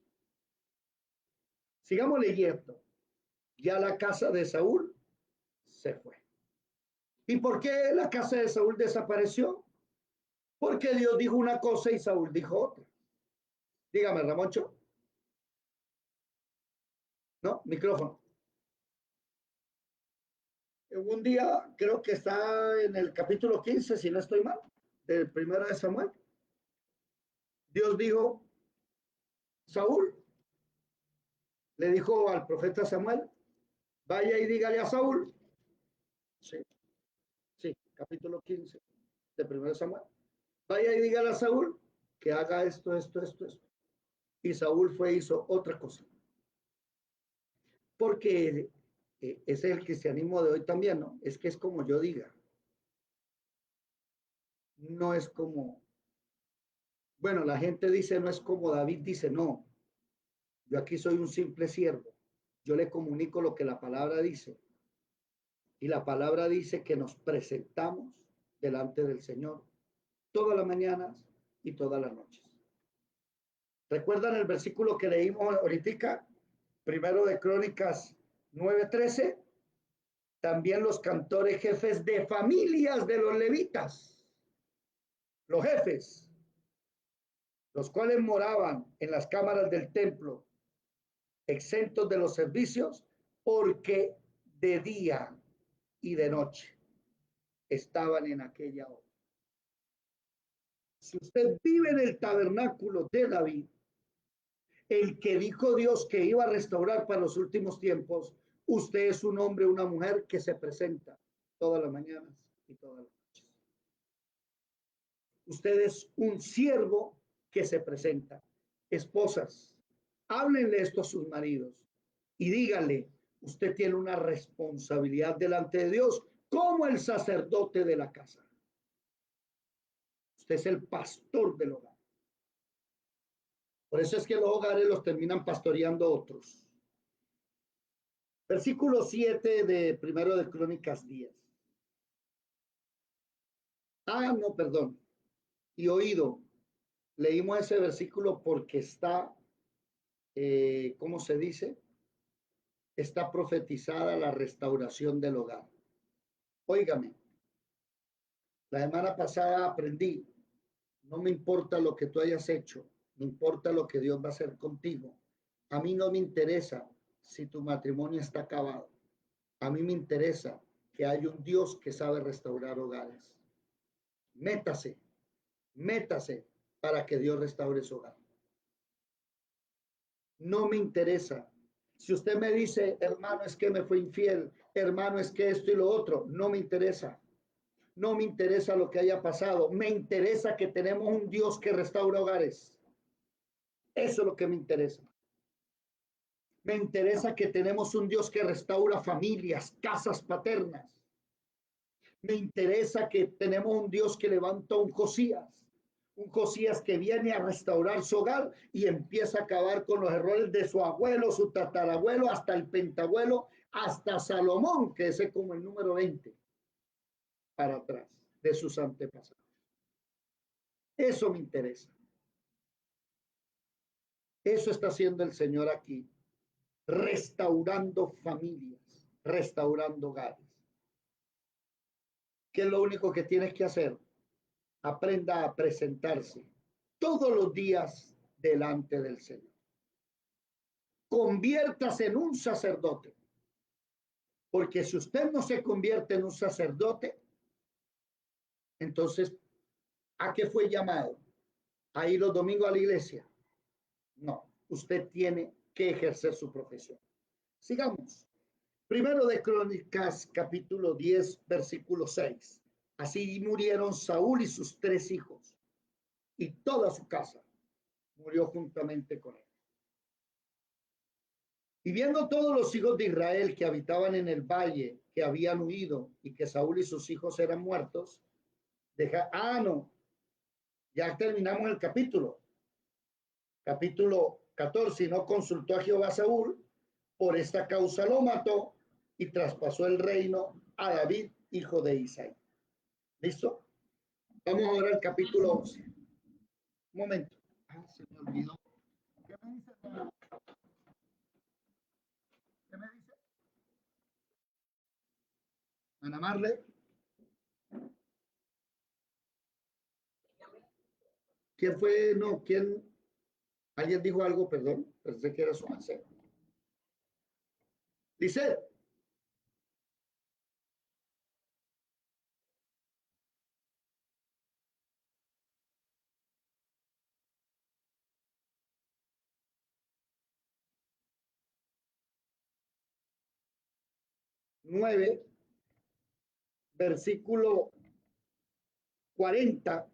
Sigamos leyendo. Ya la casa de Saúl se fue. ¿Y por qué la casa de Saúl desapareció? Porque Dios dijo una cosa y Saúl dijo otra. Dígame, Ramoncho. No, micrófono. Un día, creo que está en el capítulo 15, si no estoy mal, del primero de Samuel. Dios dijo, Saúl, le dijo al profeta Samuel, vaya y dígale a Saúl, sí, sí, capítulo 15 de primero de Samuel, vaya y dígale a Saúl que haga esto, esto, esto, esto. Y Saúl fue e hizo otra cosa. Porque ese es el cristianismo de hoy también, ¿no? Es que es como yo diga. No es como, bueno, la gente dice no es como David dice, no. Yo aquí soy un simple siervo. Yo le comunico lo que la palabra dice. Y la palabra dice que nos presentamos delante del Señor todas las mañanas y todas las noches. ¿Recuerdan el versículo que leímos ahorita? Primero de Crónicas 9:13. También los cantores jefes de familias de los levitas, los jefes, los cuales moraban en las cámaras del templo, exentos de los servicios, porque de día y de noche estaban en aquella hora. Si usted vive en el tabernáculo de David, el que dijo Dios que iba a restaurar para los últimos tiempos, usted es un hombre, una mujer que se presenta todas las mañanas y todas las noches. Usted es un siervo que se presenta. Esposas, háblenle esto a sus maridos y díganle, usted tiene una responsabilidad delante de Dios como el sacerdote de la casa. Usted es el pastor del hogar. Por eso es que los hogares los terminan pastoreando otros. Versículo 7 de primero de Crónicas 10. No, perdón. Y oído. Leímos ese versículo porque está, ¿cómo se dice? Está profetizada la restauración del hogar. Óigame, la semana pasada aprendí, no me importa lo que tú hayas hecho, me importa lo que Dios va a hacer contigo. A mí no me interesa si tu matrimonio está acabado. A mí me interesa que haya un Dios que sabe restaurar hogares. Métase, métase para que Dios restaure su hogar. No me interesa. Si usted me dice, hermano, es que me fue infiel, hermano, es que esto y lo otro, no me interesa. No me interesa lo que haya pasado. Me interesa que tenemos un Dios que restaura hogares. Eso es lo que me interesa. Me interesa que tenemos un Dios que restaura familias, casas paternas. Me interesa que tenemos un Dios que levanta un Josías que viene a restaurar su hogar y empieza a acabar con los errores de su abuelo, su tatarabuelo, hasta el pentabuelo, hasta Salomón, que es como el número 20 para atrás de sus antepasados. Eso me interesa. Eso está haciendo el Señor aquí, restaurando familias, restaurando hogares. ¿Qué es lo único que tienes que hacer? Aprenda a presentarse todos los días delante del Señor. Conviértase en un sacerdote, porque si usted no se convierte en un sacerdote, entonces, ¿a qué fue llamado? ¿A ir los domingos a la iglesia? No, usted tiene que ejercer su profesión. Sigamos. Primero de Crónicas, capítulo 10, versículo 6. Así murieron Saúl y sus 3 hijos, y toda su casa murió juntamente con él. Y viendo todos los hijos de Israel que habitaban en el valle, que habían huido, y que Saúl y sus hijos eran muertos, no, ya terminamos el capítulo. Capítulo 14, y no consultó a Jehová Saúl, por esta causa lo mató y traspasó el reino a David, hijo de Isaí. ¿Listo? Vamos ahora al capítulo 11. Un momento. Se me olvidó. ¿Qué me dice? ¿Qué me dice? Ana Marle. ¿Quién fue? No, ¿quién? Alguien dijo algo, perdón. Pensé que era su ansero. Dice, 9, versículo 40.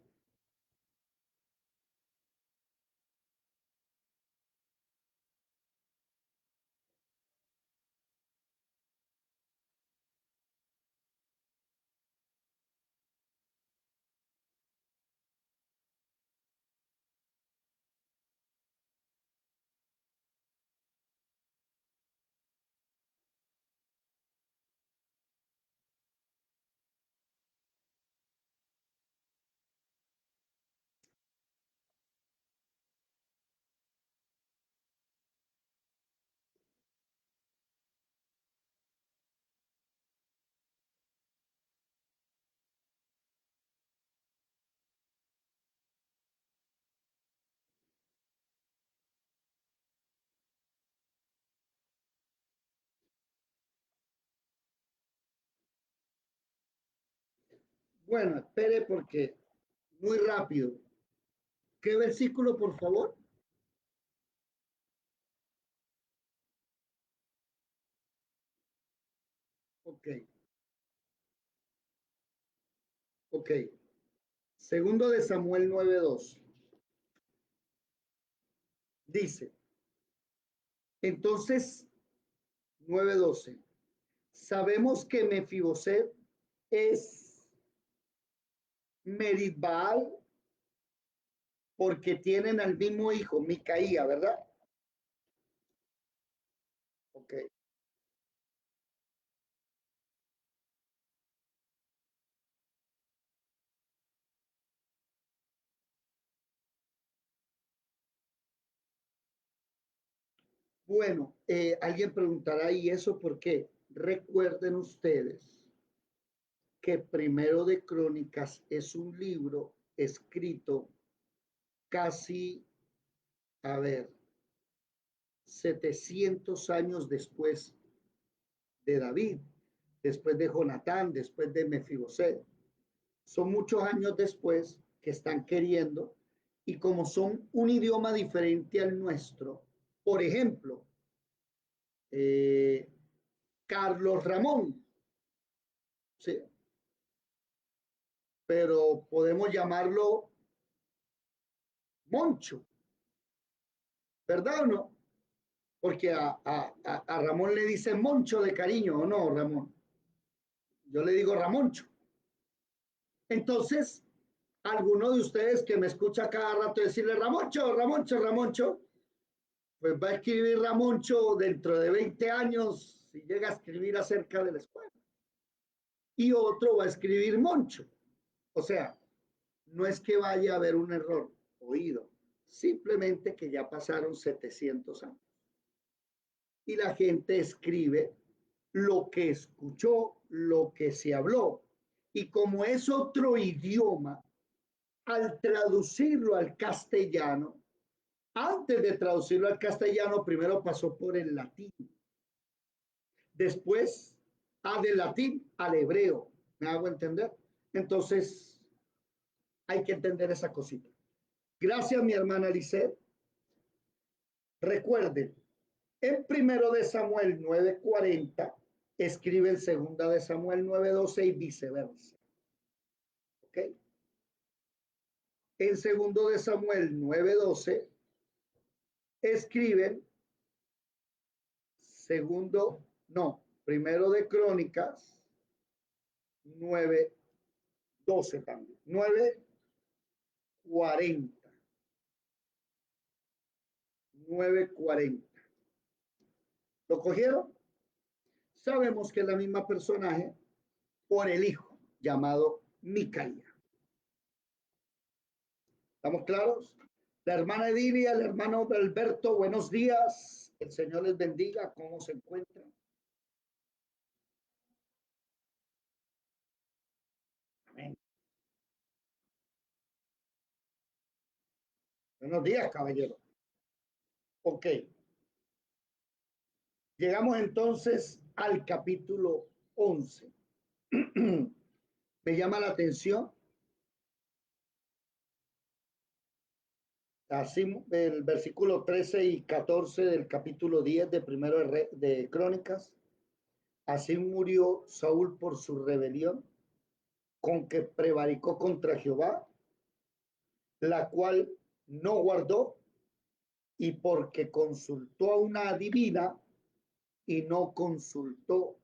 Bueno, espere porque muy rápido. ¿Qué versículo, por favor? Ok, ok. Segundo de Samuel 9:2. Dice, entonces 9:12. Sabemos que Mefiboset es Meridbaal porque tienen al mismo hijo, Micaía, ¿verdad? Ok. Bueno, alguien preguntará, ¿y eso por qué? Recuerden ustedes que Primero de Crónicas es un libro escrito casi, a ver, 700 años después de David, después de Jonatán, después de Mefiboset. Son muchos años después que están queriendo y como son un idioma diferente al nuestro, por ejemplo, eh, Carlos Ramón, ¿sí? Pero podemos llamarlo Moncho, ¿verdad o no? Porque a Ramón le dicen Moncho de cariño, ¿o no, Ramón? Yo le digo Ramoncho. Entonces, alguno de ustedes que me escucha cada rato decirle Ramoncho, Ramoncho, Ramoncho, pues va a escribir Ramoncho dentro de 20 años si llega a escribir acerca de la escuela. Y otro va a escribir Moncho. O sea, no es que vaya a haber un error oído, simplemente que ya pasaron 700 años. Y la gente escribe lo que escuchó, lo que se habló. Y como es otro idioma, al traducirlo al castellano, antes de traducirlo al castellano, primero pasó por el latín, después del latín al hebreo. ¿Me hago entender? Entonces, hay que entender esa cosita. Gracias, mi hermana Lisette. Recuerden, en primero de Samuel 9:40 escribe en segunda de Samuel 9:12 y viceversa. ¿Ok? En segundo de Samuel 9:12 escriben segundo, no, primero de Crónicas 9:12 también. 9:40. 9:40. ¿Lo cogieron? Sabemos que es la misma personaje por el hijo llamado Micaía. ¿Estamos claros? La hermana Edilia, el hermano Alberto, buenos días. El Señor les bendiga. ¿Cómo se encuentran? Amén. Buenos días, caballero. Ok. Llegamos entonces al capítulo 11. Me llama la atención así el versículo 13 y 14 del capítulo 10 de primero de Crónicas. Así murió Saúl por su rebelión, con que prevaricó contra Jehová, la cual no guardó, y porque consultó a una adivina y no consultó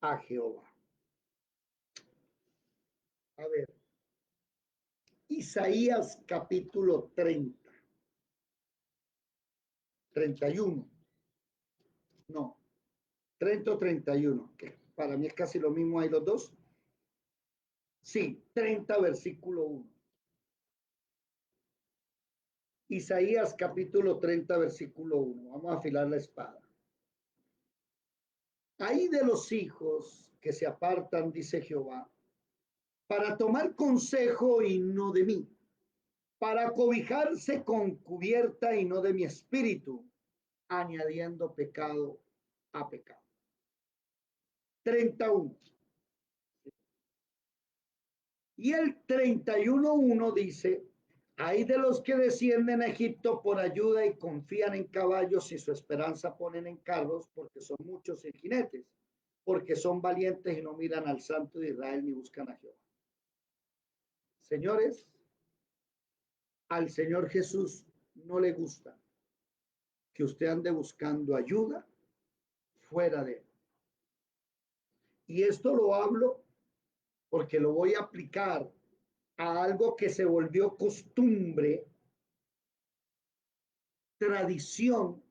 a Jehová. A ver, Isaías capítulo 30, 31, no, 30 o 31, que para mí es casi lo mismo, hay los dos. Sí, 30 versículo 1. Isaías capítulo 30 versículo 1. Vamos a afilar la espada. Hay de los hijos que se apartan, dice Jehová, para tomar consejo y no de mí, para cobijarse con cubierta y no de mi espíritu, añadiendo pecado a pecado. 31. Y el 31:1 dice, hay de los que descienden a Egipto por ayuda y confían en caballos y su esperanza ponen en carros, porque son muchos en jinetes, porque son valientes y no miran al Santo de Israel ni buscan a Jehová. Señores, al Señor Jesús no le gusta que usted ande buscando ayuda fuera de él. Y esto lo hablo porque lo voy a aplicar a algo que se volvió costumbre, tradición,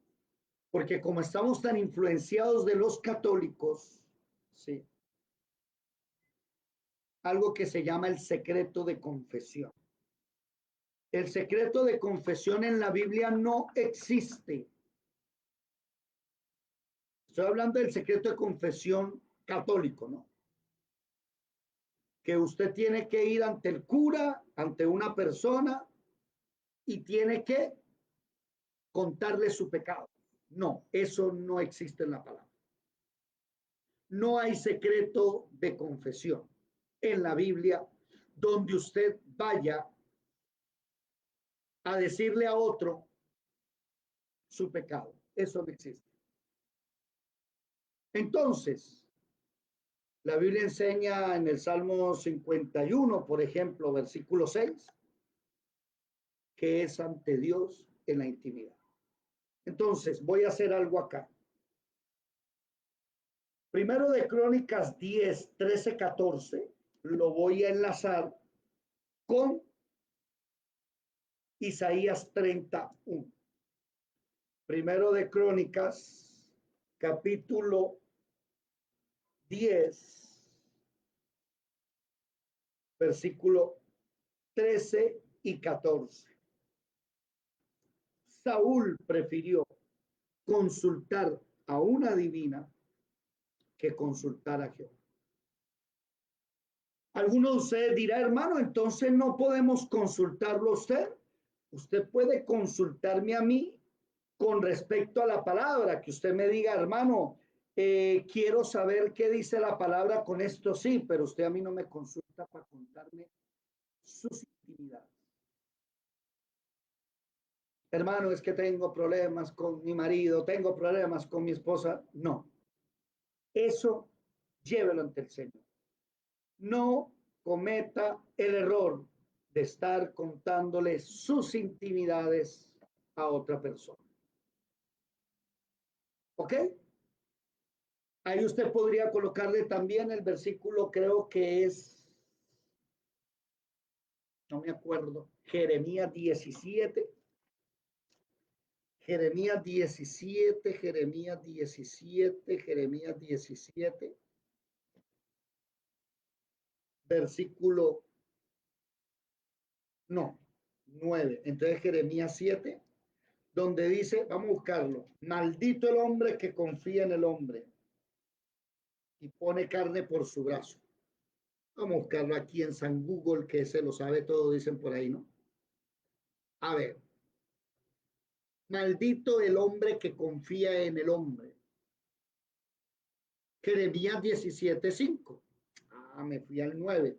porque como estamos tan influenciados de los católicos, ¿sí? Algo que se llama el secreto de confesión. El secreto de confesión en la Biblia no existe. Estoy hablando del secreto de confesión católico, ¿no? Que usted tiene que ir ante el cura, ante una persona, y tiene que contarle su pecado. No, eso no existe en la palabra. No hay secreto de confesión en la Biblia donde usted vaya a decirle a otro su pecado. Eso no existe. Entonces, la Biblia enseña en el Salmo 51, por ejemplo, versículo 6, que es ante Dios en la intimidad. Entonces, voy a hacer algo acá. Primero de Crónicas 10, 13, 14, lo voy a enlazar con Isaías 31. Primero de Crónicas, capítulo 10, versículo 13 y 14. Saúl prefirió consultar a una divina que consultar a Jehová. Alguno de ustedes dirá, hermano, entonces no podemos consultarlo a usted. Usted puede consultarme a mí con respecto a la palabra, que usted me diga, hermano, quiero saber qué dice la palabra con esto, sí, pero usted a mí no me consulta para contarme sus intimidades. Hermano, es que tengo problemas con mi marido, tengo problemas con mi esposa. No, eso llévelo ante el Señor. No cometa el error de estar contándole sus intimidades a otra persona. ¿Ok? Ahí usted podría colocarle también el versículo, creo que es, no me acuerdo, Jeremías 17. Jeremías 17, Jeremías 17, Jeremías 17, versículo, no, 9. Entonces Jeremías 7, donde dice, vamos a buscarlo, maldito el hombre que confía en el hombre y pone carne por su brazo. Vamos a buscarlo aquí en San Google, que se lo sabe todo, dicen por ahí, ¿no? A ver, maldito el hombre que confía en el hombre. Jeremías 17:5. Ah, me fui al 9.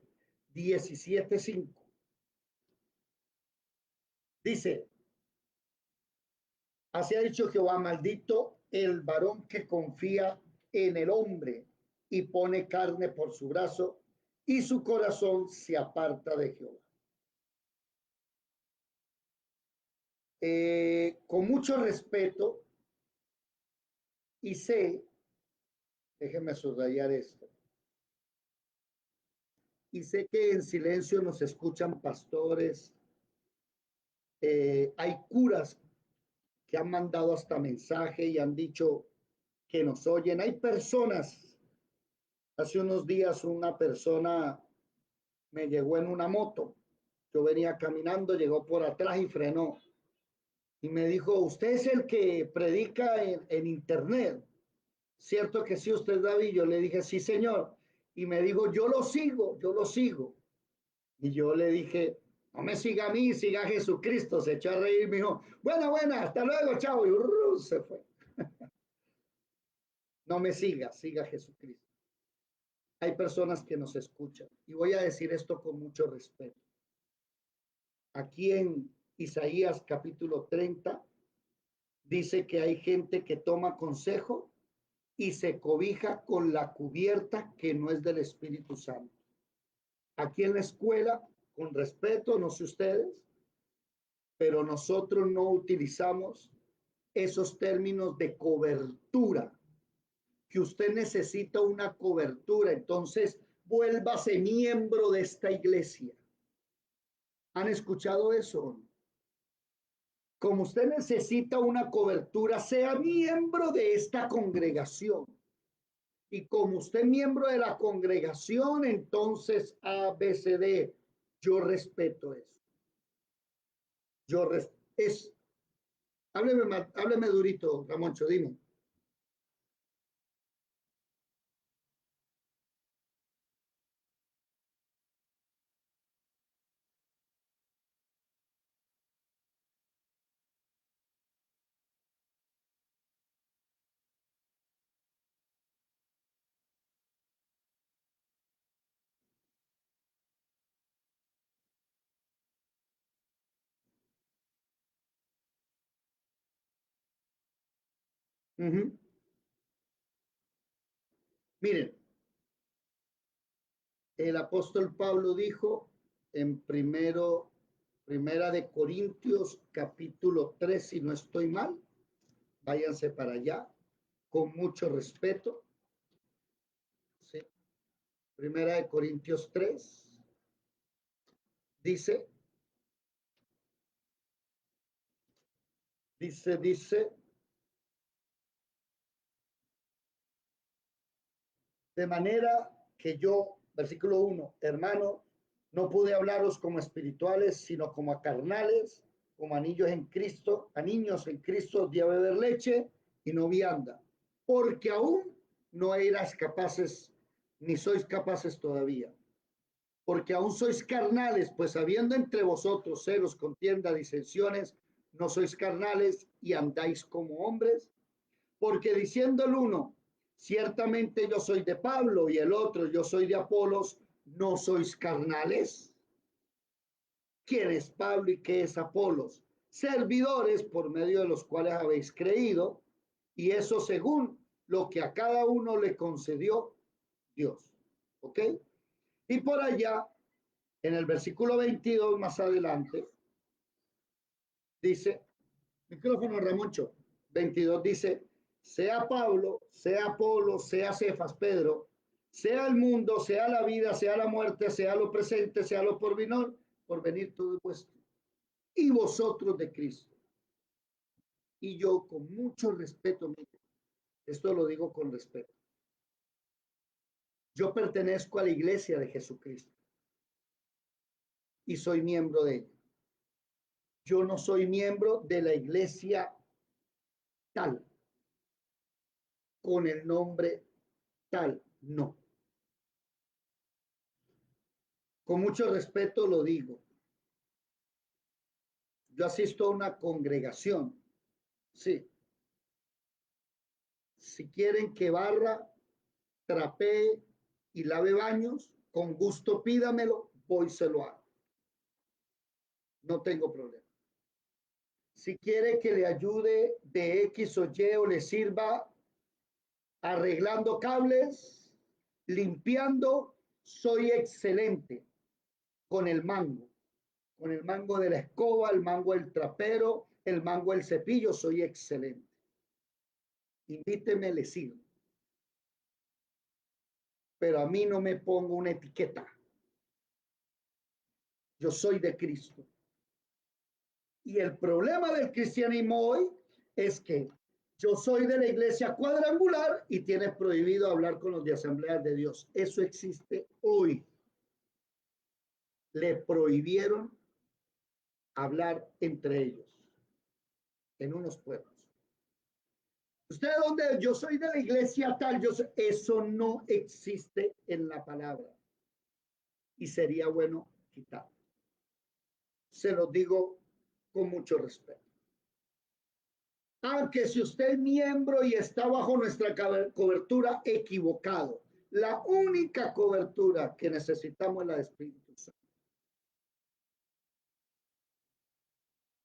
17:5. Dice, así ha dicho Jehová, maldito el varón que confía en el hombre y pone carne por su brazo y su corazón se aparta de Jehová. Con mucho respeto y sé, déjenme subrayar esto, y sé que en silencio nos escuchan pastores, hay curas que han mandado hasta mensaje y han dicho que nos oyen. Hay personas, hace unos días una persona me llegó en una moto, yo venía caminando, llegó por atrás y frenó. Y me dijo, usted es el que predica en internet. ¿Cierto que sí, usted, David? Yo le dije, sí, señor. Y me dijo, yo lo sigo, yo lo sigo. Y yo le dije, no me siga a mí, siga a Jesucristo. Se echó a reír, me dijo, bueno, hasta luego, chao. Y se fue. No me siga, siga a Jesucristo. hay personas que nos escuchan. Y voy a decir esto con mucho respeto. Aquí en Isaías capítulo 30 dice que hay gente que toma consejo y se cobija con la cubierta que no es del Espíritu Santo. Aquí en la escuela, con respeto, no sé ustedes, pero nosotros no utilizamos esos términos de cobertura, que usted necesita una cobertura, entonces vuélvase miembro de esta iglesia. ¿Han escuchado eso? Como usted necesita una cobertura, sea miembro de esta congregación. Y como usted es miembro de la congregación, entonces ABCD, yo respeto eso. Yo es, hábleme durito, Ramoncho, dime. Uh -huh. Miren, el apóstol Pablo dijo en primera de Corintios capítulo 3, si no estoy mal, váyanse para allá, con mucho respeto. ¿Sí? Primera de Corintios 3 dice, dice, de manera que yo, versículo 1, hermano, no pude hablaros como espirituales, sino como a carnales, como a niños en Cristo, a niños en Cristo, di a beber leche y no vianda, porque aún no erais capaces, ni sois capaces todavía, porque aún sois carnales, pues habiendo entre vosotros celos, contienda, disensiones, no sois carnales y andáis como hombres, porque diciendo el uno, ciertamente yo soy de Pablo y el otro, yo soy de Apolos, ¿no sois carnales? ¿Quién es Pablo y qué es Apolos? Servidores por medio de los cuales habéis creído, y eso según lo que a cada uno le concedió Dios. ¿Ok? Y por allá, en el versículo 22 más adelante, dice, micrófono Ramoncho, 22 dice, sea Pablo, sea Apolo, sea Cefas, Pedro, sea el mundo, sea la vida, sea la muerte, sea lo presente, sea lo por venir todo vuestro. Y vosotros de Cristo. Y yo con mucho respeto, mire, esto lo digo con respeto. Yo pertenezco a la iglesia de Jesucristo y soy miembro de ella. Yo no soy miembro de la iglesia tal, con el nombre tal, no. Con mucho respeto lo digo. Yo asisto a una congregación, sí. Si quieren que barra, trapee y lave baños, con gusto pídamelo, voy y se lo hago. No tengo problema. Si quiere que le ayude de X o Y o le sirva arreglando cables, limpiando, soy excelente con el mango de la escoba, el mango del trapero, el mango del cepillo, soy excelente. Invíteme, le sirvo. Pero a mí no me pongo una etiqueta. Yo soy de Cristo. Y el problema del cristianismo hoy es que yo soy de la iglesia cuadrangular y tiene prohibido hablar con los de asambleas de Dios. Eso existe hoy. Le prohibieron hablar entre ellos en unos pueblos. ¿Usted dónde? Yo soy de la iglesia tal. Eso no existe en la palabra. Y sería bueno quitar. Se lo digo con mucho respeto. Aunque si usted es miembro y está bajo nuestra cobertura, equivocado. La única cobertura que necesitamos es la de Espíritu Santo.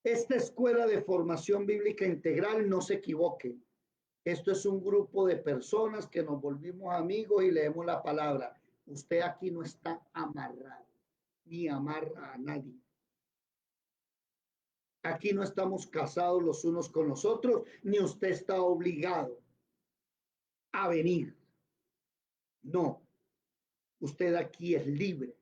Esta escuela de formación bíblica integral, no se equivoque. Esto es un grupo de personas que nos volvimos amigos y leemos la palabra. Usted aquí no está amarrado, ni amarra a nadie. Aquí no estamos casados los unos con los otros, ni usted está obligado a venir. No, usted aquí es libre.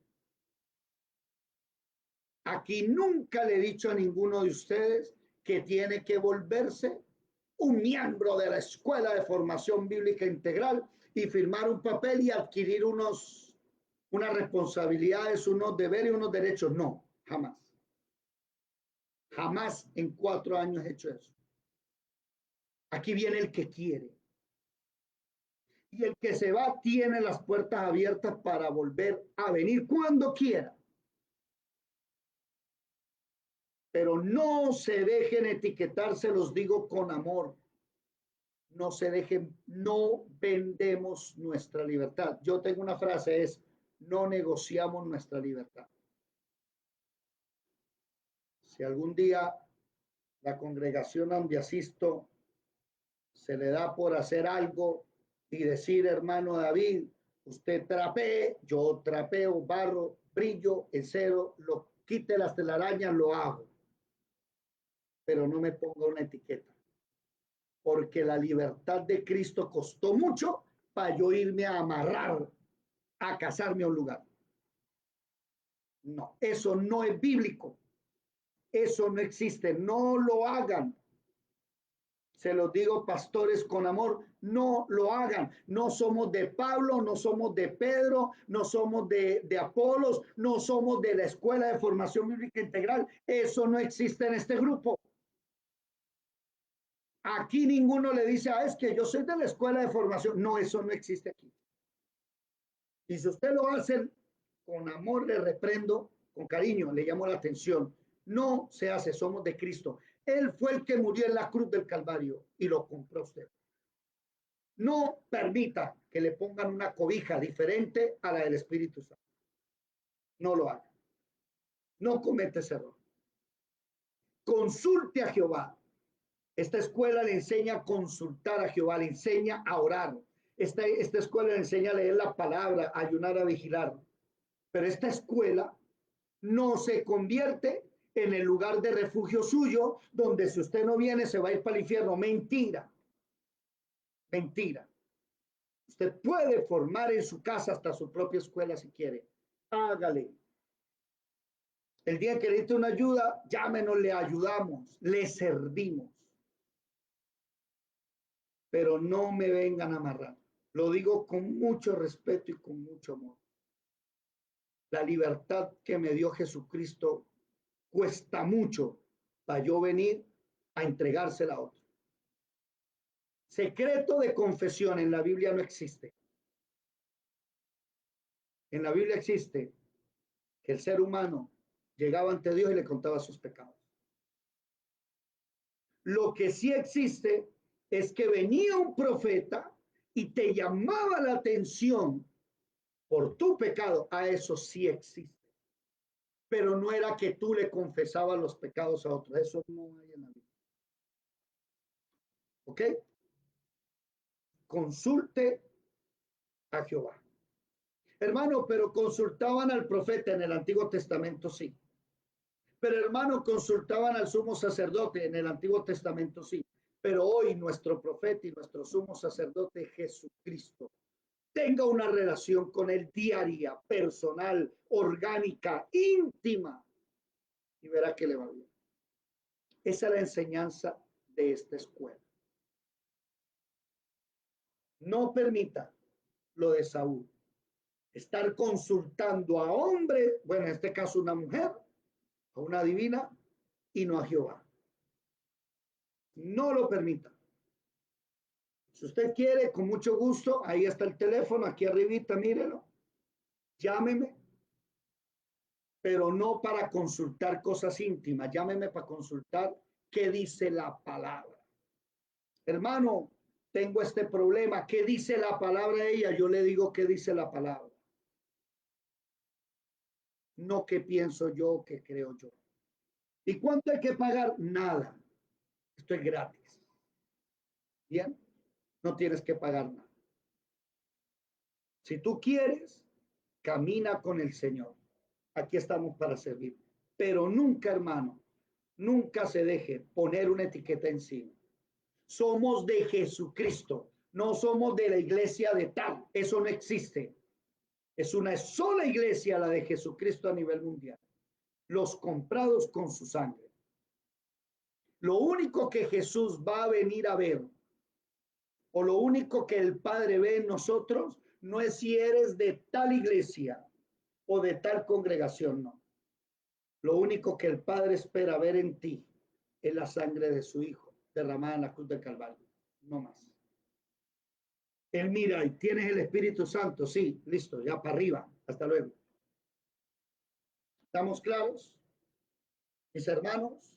Aquí nunca le he dicho a ninguno de ustedes que tiene que volverse un miembro de la Escuela de Formación Bíblica Integral y firmar un papel y adquirir unas responsabilidades, unos deberes y unos derechos. No, jamás. Jamás en 4 años he hecho eso. Aquí viene el que quiere. Y el que se va tiene las puertas abiertas para volver a venir cuando quiera. Pero no se dejen etiquetar, se los digo con amor. No se dejen, no vendemos nuestra libertad. Yo tengo una frase, es, no negociamos nuestra libertad. Si algún día la congregación donde asisto se le da por hacer algo y decir, hermano David, usted trapee, yo trapeo, barro, brillo, encero, lo quite las telarañas, lo hago. Pero no me ponga una etiqueta. Porque la libertad de Cristo costó mucho para yo irme a amarrar, a casarme a un lugar. No, eso no es bíblico. Eso no existe. No lo hagan. Se los digo, pastores, con amor, no lo hagan. No somos de Pablo, no somos de Pedro, no somos de Apolos, no somos de la Escuela de Formación Bíblica Integral. Eso no existe en este grupo. Aquí ninguno le dice, es que yo soy de la Escuela de Formación. No, eso no existe aquí. Y si usted lo hace con amor, le reprendo, con cariño, le llamo la atención. No se hace, somos de Cristo. Él fue el que murió en la cruz del Calvario y lo compró usted. No permita que le pongan una cobija diferente a la del Espíritu Santo. No lo haga. No cometa ese error. Consulte a Jehová. Esta escuela le enseña a consultar a Jehová, le enseña a orar. Esta escuela le enseña a leer la palabra, a ayunar, a vigilar. Pero esta escuela no se convierte en el lugar de refugio suyo, donde si usted no viene se va a ir para el infierno. Mentira. Mentira. Usted puede formar en su casa hasta su propia escuela si quiere. Hágale. El día que necesite una ayuda, llámenos, le ayudamos, le servimos. Pero no me vengan a amarrar. Lo digo con mucho respeto y con mucho amor. La libertad que me dio Jesucristo cuesta mucho para yo venir a entregársela a otro. Secreto de confesión en la Biblia no existe. En la Biblia existe que el ser humano llegaba ante Dios y le contaba sus pecados. Lo que sí existe es que venía un profeta y te llamaba la atención por tu pecado. A eso sí existe. Pero no era que tú le confesabas los pecados a otros. Eso no hay en la Biblia. ¿Ok? Consulte a Jehová. Hermano, pero consultaban al profeta en el Antiguo Testamento, sí. Pero hermano, consultaban al sumo sacerdote en el Antiguo Testamento, sí. Pero hoy nuestro profeta y nuestro sumo sacerdote Jesucristo, tenga una relación con él diaria, personal, orgánica, íntima, y verá que le va bien. Esa es la enseñanza de esta escuela. No permita lo de Saúl. Estar consultando a hombres, bueno, en este caso una mujer, a una divina, y no a Jehová. No lo permita. Si usted quiere, con mucho gusto, ahí está el teléfono, aquí arribita, mírelo. Llámeme, pero no para consultar cosas íntimas. Llámeme para consultar qué dice la palabra. Hermano, tengo este problema, ¿qué dice la palabra de ella? Yo le digo qué dice la palabra, no qué pienso yo, qué creo yo. ¿Y cuánto hay que pagar? Nada, esto es gratis. Bien, no tienes que pagar nada. Si tú quieres, camina con el Señor. Aquí estamos para servir. Pero nunca, hermano, nunca se deje poner una etiqueta encima. Somos de Jesucristo, no somos de la iglesia de tal. Eso no existe. Es una sola iglesia, la de Jesucristo a nivel mundial. Los comprados con su sangre. Lo único que Jesús va a venir a ver, o lo único que el Padre ve en nosotros, no es si eres de tal iglesia o de tal congregación, no. Lo único que el Padre espera ver en ti es la sangre de su Hijo derramada en la cruz del Calvario, no más. Él mira y tienes el Espíritu Santo, sí, listo, ya para arriba, hasta luego. ¿Estamos claros? Mis hermanos,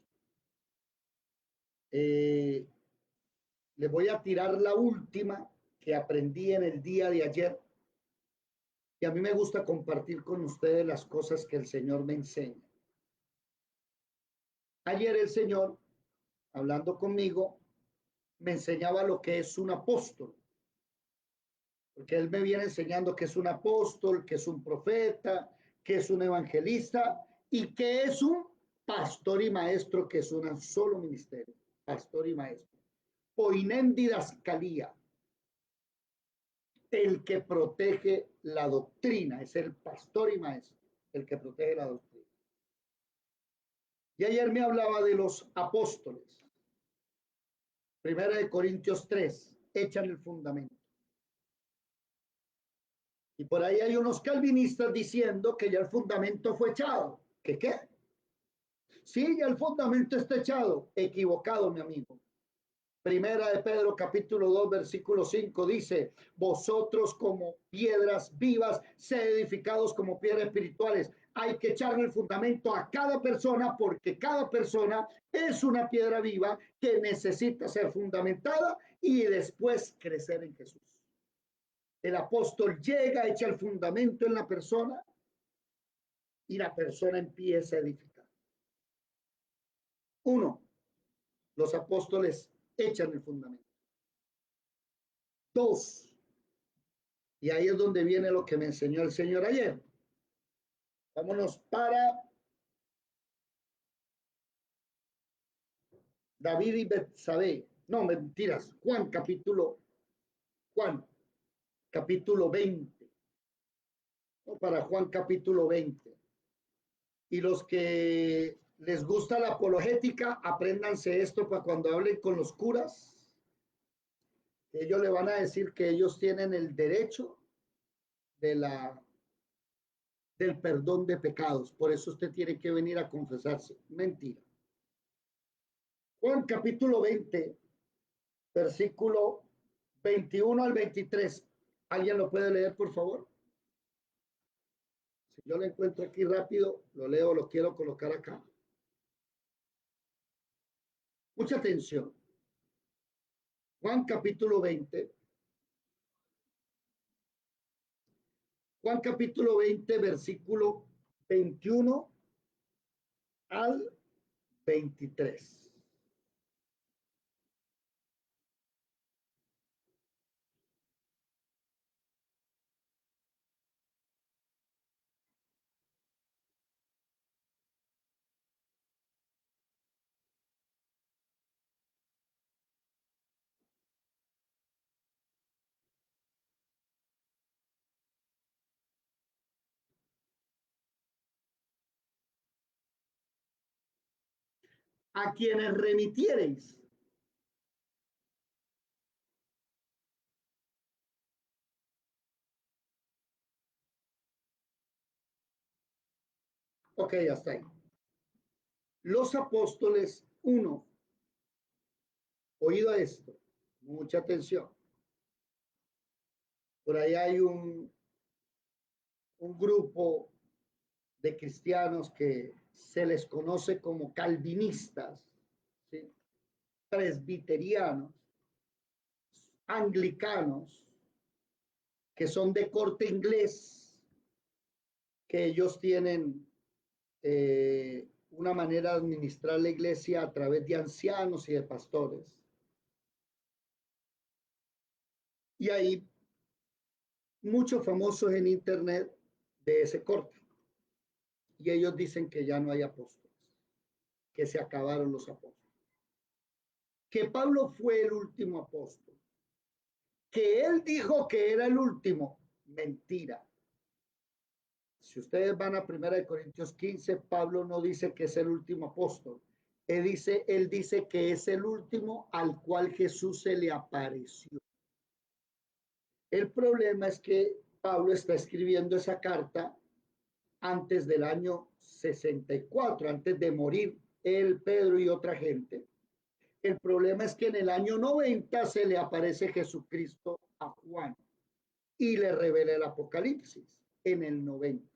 les voy a tirar la última que aprendí en el día de ayer. Y a mí me gusta compartir con ustedes las cosas que el Señor me enseña. Ayer el Señor, hablando conmigo, me enseñaba lo que es un apóstol. Porque Él me viene enseñando que es un apóstol, que es un profeta, que es un evangelista y que es un pastor y maestro, que es un solo ministerio, pastor y maestro. Poinem didascalía, el que protege la doctrina, es el pastor y maestro, el que protege la doctrina. Y ayer me hablaba de los apóstoles. Primera de Corintios 3, echan el fundamento. Y por ahí hay unos calvinistas diciendo que ya el fundamento fue echado. ¿Qué qué? Sí, ya el fundamento está echado. Equivocado, mi amigo. Primera de Pedro, capítulo 2, versículo 5 dice, vosotros como piedras vivas, sed edificados como piedras espirituales. Hay que echarle el fundamento a cada persona porque cada persona es una piedra viva que necesita ser fundamentada y después crecer en Jesús. El apóstol llega, echa el fundamento en la persona y la persona empieza a edificar. Uno, los apóstoles echan el fundamento. Dos, y ahí es donde viene lo que me enseñó el Señor ayer. Vámonos para David y Betsabé. No, mentiras. Juan, capítulo 20. No, para Juan capítulo 20. Y los que les gusta la apologética, apréndanse esto para cuando hablen con los curas. Ellos le van a decir que ellos tienen el derecho de del perdón de pecados. Por eso usted tiene que venir a confesarse. Mentira. Juan capítulo 20, versículo 21 al 23. ¿Alguien lo puede leer, por favor? Si yo lo encuentro aquí rápido, lo leo, lo quiero colocar acá. Mucha atención. Juan capítulo 20. Juan capítulo 20, versículo 21 al 23. A quienes remitiereis. Ok, hasta ahí. Los apóstoles, uno, oído esto, mucha atención. Por ahí hay un grupo de cristianos que se les conoce como calvinistas, ¿sí? Presbiterianos, anglicanos, que son de corte inglés, que ellos tienen una manera de administrar la iglesia a través de ancianos y de pastores. Y hay muchos famosos en internet de ese corte. Y ellos dicen que ya no hay apóstoles, que se acabaron los apóstoles. Que Pablo fue el último apóstol. Que él dijo que era el último. Mentira. Si ustedes van a 1 Corintios 15, Pablo no dice que es el último apóstol. Él dice que es el último al cual Jesús se le apareció. El problema es que Pablo está escribiendo esa carta antes del año 64, antes de morir él, Pedro y otra gente. El problema es que en el año 90 se le aparece Jesucristo a Juan y le revela el Apocalipsis en el 90.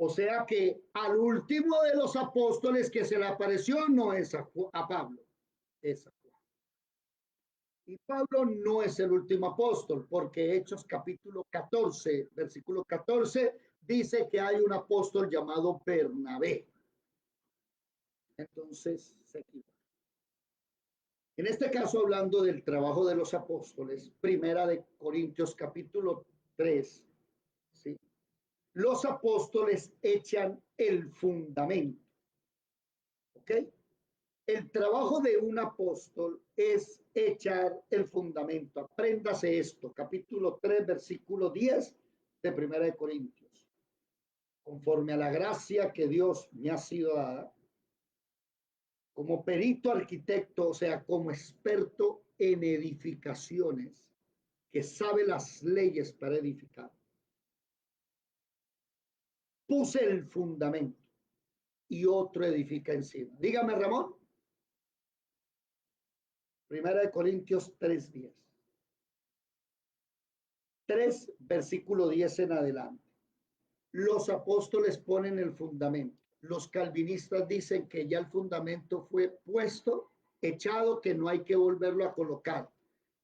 O sea que al último de los apóstoles que se le apareció no es a Pablo, es a Juan. Y Pablo no es el último apóstol, porque Hechos capítulo 14, versículo 14, dice que hay un apóstol llamado Bernabé. Entonces se equivoca. En este caso, hablando del trabajo de los apóstoles, primera de Corintios capítulo 3, ¿sí? Los apóstoles echan el fundamento. ¿Ok? El trabajo de un apóstol es echar el fundamento. Apréndase esto, capítulo 3, versículo 10 de Primera de Corintios. Conforme a la gracia que Dios me ha sido dada, como perito arquitecto, o sea, como experto en edificaciones, que sabe las leyes para edificar, puse el fundamento y otro edifica encima. Dígame, Ramón. Primera de Corintios 3:10. 3, versículo 10 en adelante. Los apóstoles ponen el fundamento. Los calvinistas dicen que ya el fundamento fue puesto, echado, que no hay que volverlo a colocar.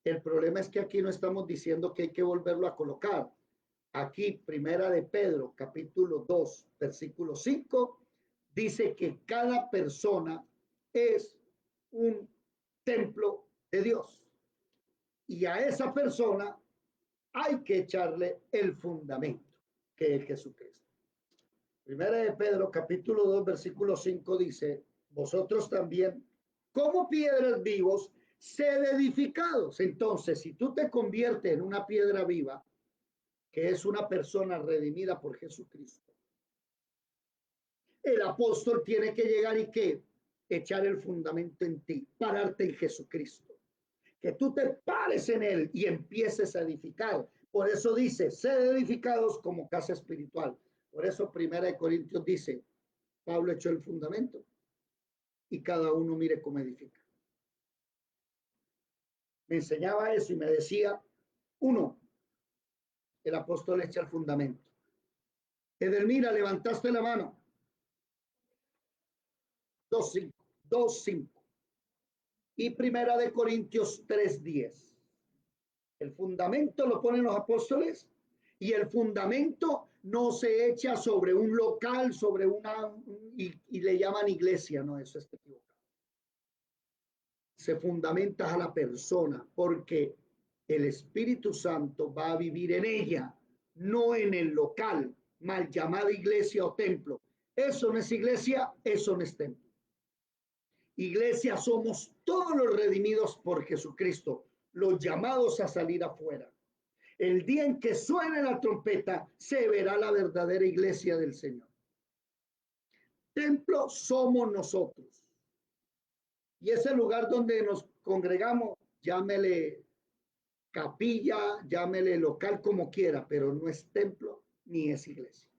El problema es que aquí no estamos diciendo que hay que volverlo a colocar. Aquí, primera de Pedro, capítulo 2, versículo 5, dice que cada persona es un templo de Dios. Y a esa persona hay que echarle el fundamento, que es Jesucristo. Primera de Pedro, capítulo 2, versículo 5 dice, vosotros también, como piedras vivos, sed edificados. Entonces, si tú te conviertes en una piedra viva, que es una persona redimida por Jesucristo, el apóstol tiene que llegar y que echar el fundamento en ti, pararte en Jesucristo, que tú te pares en él y empieces a edificar. Por eso dice, sed edificados como casa espiritual. Por eso Primera de Corintios dice, Pablo echó el fundamento y cada uno mire cómo edifica. Me enseñaba eso y me decía, uno, el apóstol echa el fundamento. Edelmira, levantaste la mano. 2:5. 2:5. Y Primera de Corintios 3:10. El fundamento lo ponen los apóstoles y el fundamento no se echa sobre un local, sobre y le llaman iglesia. No, eso está equivocado. Se fundamenta a la persona porque el Espíritu Santo va a vivir en ella, no en el local, mal llamada iglesia o templo. Eso no es iglesia, eso no es templo. Iglesia somos todos los redimidos por Jesucristo, los llamados a salir afuera. El día en que suene la trompeta, se verá la verdadera iglesia del Señor. Templo somos nosotros. Y ese lugar donde nos congregamos, llámele capilla, llámele local como quiera, pero no es templo ni es iglesia.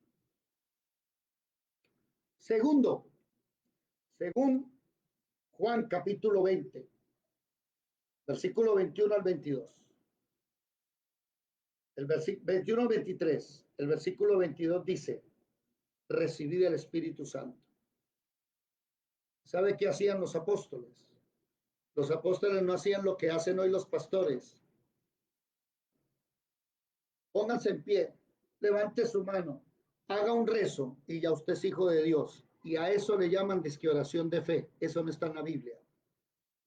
Segundo, según Juan capítulo 20, versículo 21 al 22. El versículo 21 al 23, el versículo 22 dice, recibid el Espíritu Santo. ¿Sabe qué hacían los apóstoles? Los apóstoles no hacían lo que hacen hoy los pastores. Pónganse en pie, levante su mano, haga un rezo y ya usted es hijo de Dios. Y a eso le llaman disque oración de fe. Eso no está en la Biblia.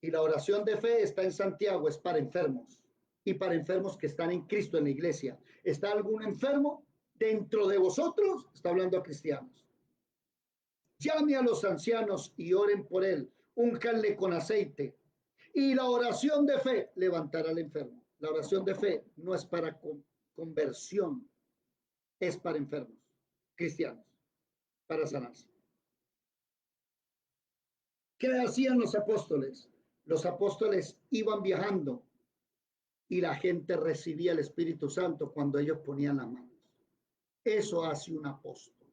Y la oración de fe está en Santiago, es para enfermos y para enfermos que están en Cristo en la iglesia. ¿Está algún enfermo dentro de vosotros? Está hablando a cristianos. Llame a los ancianos y oren por él. Úncanle con aceite. Y la oración de fe levantará al enfermo. La oración de fe no es para conversión, es para enfermos cristianos, para sanarse. ¿Qué hacían los apóstoles? Los apóstoles iban viajando y la gente recibía el Espíritu Santo cuando ellos ponían las manos. Eso hace un apóstol.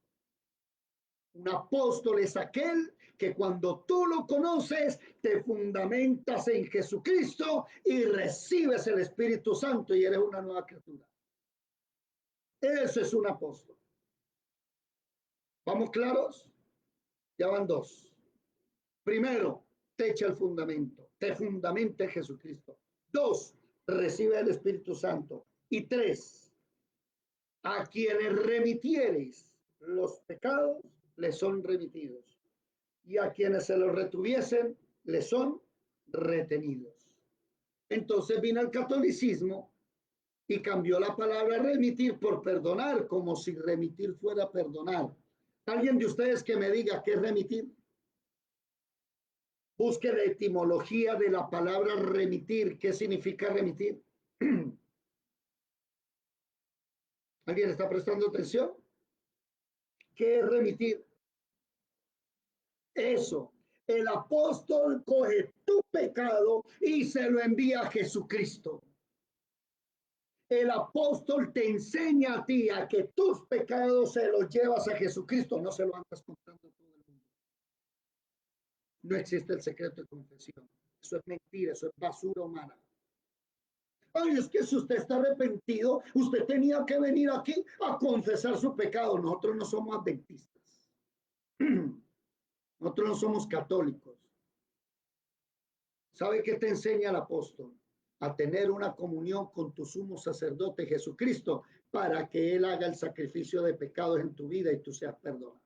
Un apóstol es aquel que cuando tú lo conoces, te fundamentas en Jesucristo y recibes el Espíritu Santo y eres una nueva criatura. Ese es un apóstol. ¿Vamos claros? Ya van dos. Primero, te echa el fundamento, te fundamenta en Jesucristo. Dos, recibe el Espíritu Santo. Y tres, a quienes remitiereis los pecados, les son remitidos. Y a quienes se los retuviesen, les son retenidos. Entonces vino el catolicismo y cambió la palabra remitir por perdonar, como si remitir fuera perdonar. ¿Alguien de ustedes que me diga qué es remitir? Busque la etimología de la palabra remitir. ¿Qué significa remitir? ¿Alguien está prestando atención? ¿Qué es remitir? Eso. El apóstol coge tu pecado y se lo envía a Jesucristo. El apóstol te enseña a ti a que tus pecados se los llevas a Jesucristo, no se lo andas contando a todo el mundo. No existe el secreto de confesión. Eso es mentira, eso es basura humana. Ay, es que si usted está arrepentido, usted tenía que venir aquí a confesar su pecado. Nosotros no somos adventistas. Nosotros no somos católicos. ¿Sabe qué te enseña el apóstol? A tener una comunión con tu sumo sacerdote Jesucristo para que Él haga el sacrificio de pecados en tu vida y tú seas perdonado.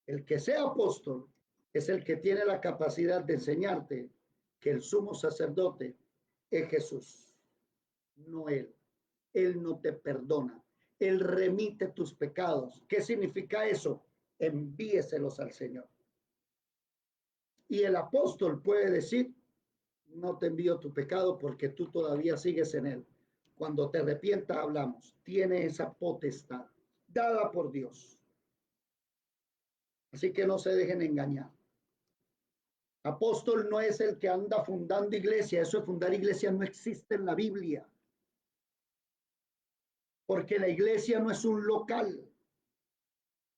El que sea apóstol es el que tiene la capacidad de enseñarte que el sumo sacerdote es Jesús, no Él. Él no te perdona. Él remite tus pecados. ¿Qué significa eso? Envíeselos al Señor. Y el apóstol puede decir, no te envío tu pecado porque tú todavía sigues en él. Cuando te arrepientas hablamos. Tiene esa potestad dada por Dios. Así que no se dejen engañar. Apóstol no es el que anda fundando iglesia. Eso de fundar iglesia no existe en la Biblia. Porque la iglesia no es un local.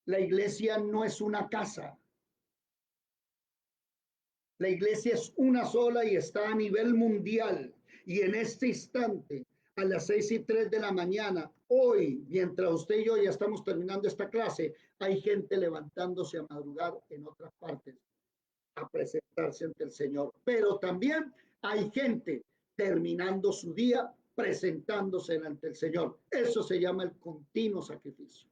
La iglesia no es una casa. La iglesia es una sola y está a nivel mundial. Y en este instante, a las 6:03 de la mañana, hoy, mientras usted y yo ya estamos terminando esta clase, hay gente levantándose a madrugar en otras partes a presentarse ante el Señor. Pero también hay gente terminando su día presentándose ante el Señor. Eso se llama el continuo sacrificio.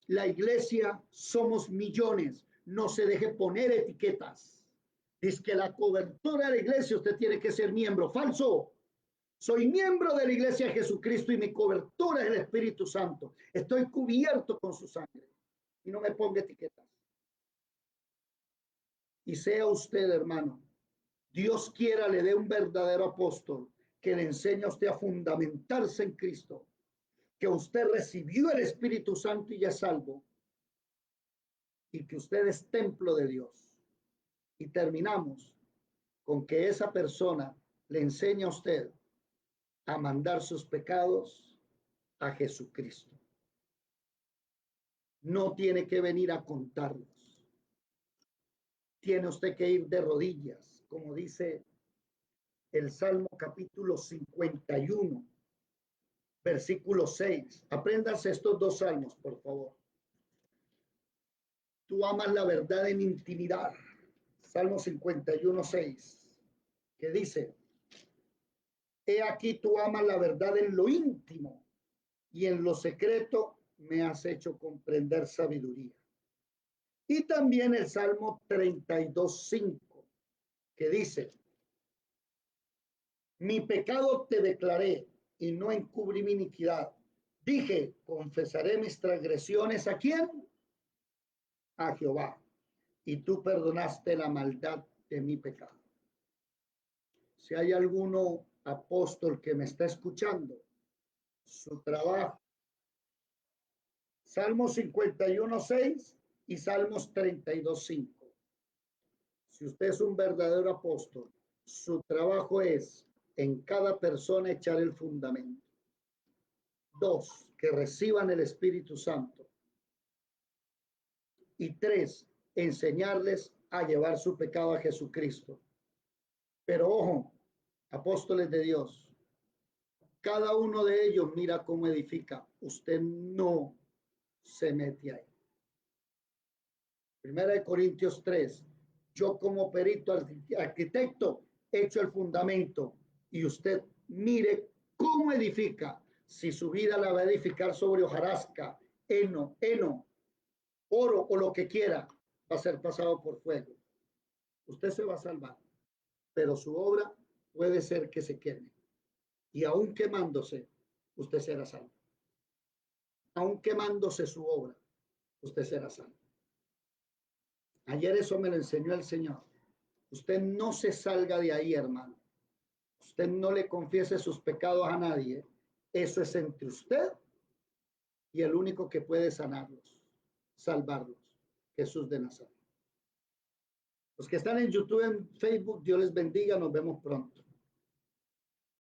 La iglesia somos millones. No se deje poner etiquetas. Dice que la cobertura de la iglesia usted tiene que ser miembro. Falso. Soy miembro de la iglesia de Jesucristo y mi cobertura es el Espíritu Santo. Estoy cubierto con su sangre. Y no me ponga etiquetas. Y sea usted, hermano, Dios quiera le dé un verdadero apóstol que le enseñe a usted a fundamentarse en Cristo, que usted recibió el Espíritu Santo y ya es salvo, y que usted es templo de Dios. Y terminamos con que esa persona le enseña a usted a mandar sus pecados a Jesucristo. No tiene que venir a contarlos. Tiene usted que ir de rodillas, como dice el Salmo capítulo 51, versículo 6. Apréndanse estos dos salmos, por favor. Tú amas la verdad en intimidad. Salmo 51, 6. que dice, he aquí tú amas la verdad en lo íntimo y en lo secreto me has hecho comprender sabiduría. Y también el Salmo 32:5, que dice, mi pecado te declaré y no encubrí mi iniquidad. Dije, confesaré mis transgresiones ¿a quién? A Jehová. Y tú perdonaste la maldad de mi pecado. Si hay alguno apóstol que me está escuchando, su trabajo, Salmos 51:6 y Salmos 32:5. Si usted es un verdadero apóstol, su trabajo es en cada persona echar el fundamento. 2, que reciban el Espíritu Santo. Y 3, enseñarles a llevar su pecado a Jesucristo. Pero ojo, apóstoles de Dios, cada uno de ellos mira cómo edifica. Usted no se mete ahí. Primera de Corintios 3. Yo como perito arquitecto echo el fundamento y usted mire cómo edifica. Si su vida la va a edificar sobre hojarasca, heno, oro o lo que quiera, va a ser pasado por fuego. Usted se va a salvar, pero su obra puede ser que se queme. Y aún quemándose, usted será salvo. Aún quemándose su obra, usted será salvo. Ayer eso me lo enseñó el Señor. Usted no se salga de ahí, hermano. Usted no le confiese sus pecados a nadie. Eso es entre usted y el único que puede sanarlos, salvarlos, Jesús de Nazaret. Los que están en YouTube, en Facebook, Dios les bendiga. Nos vemos pronto.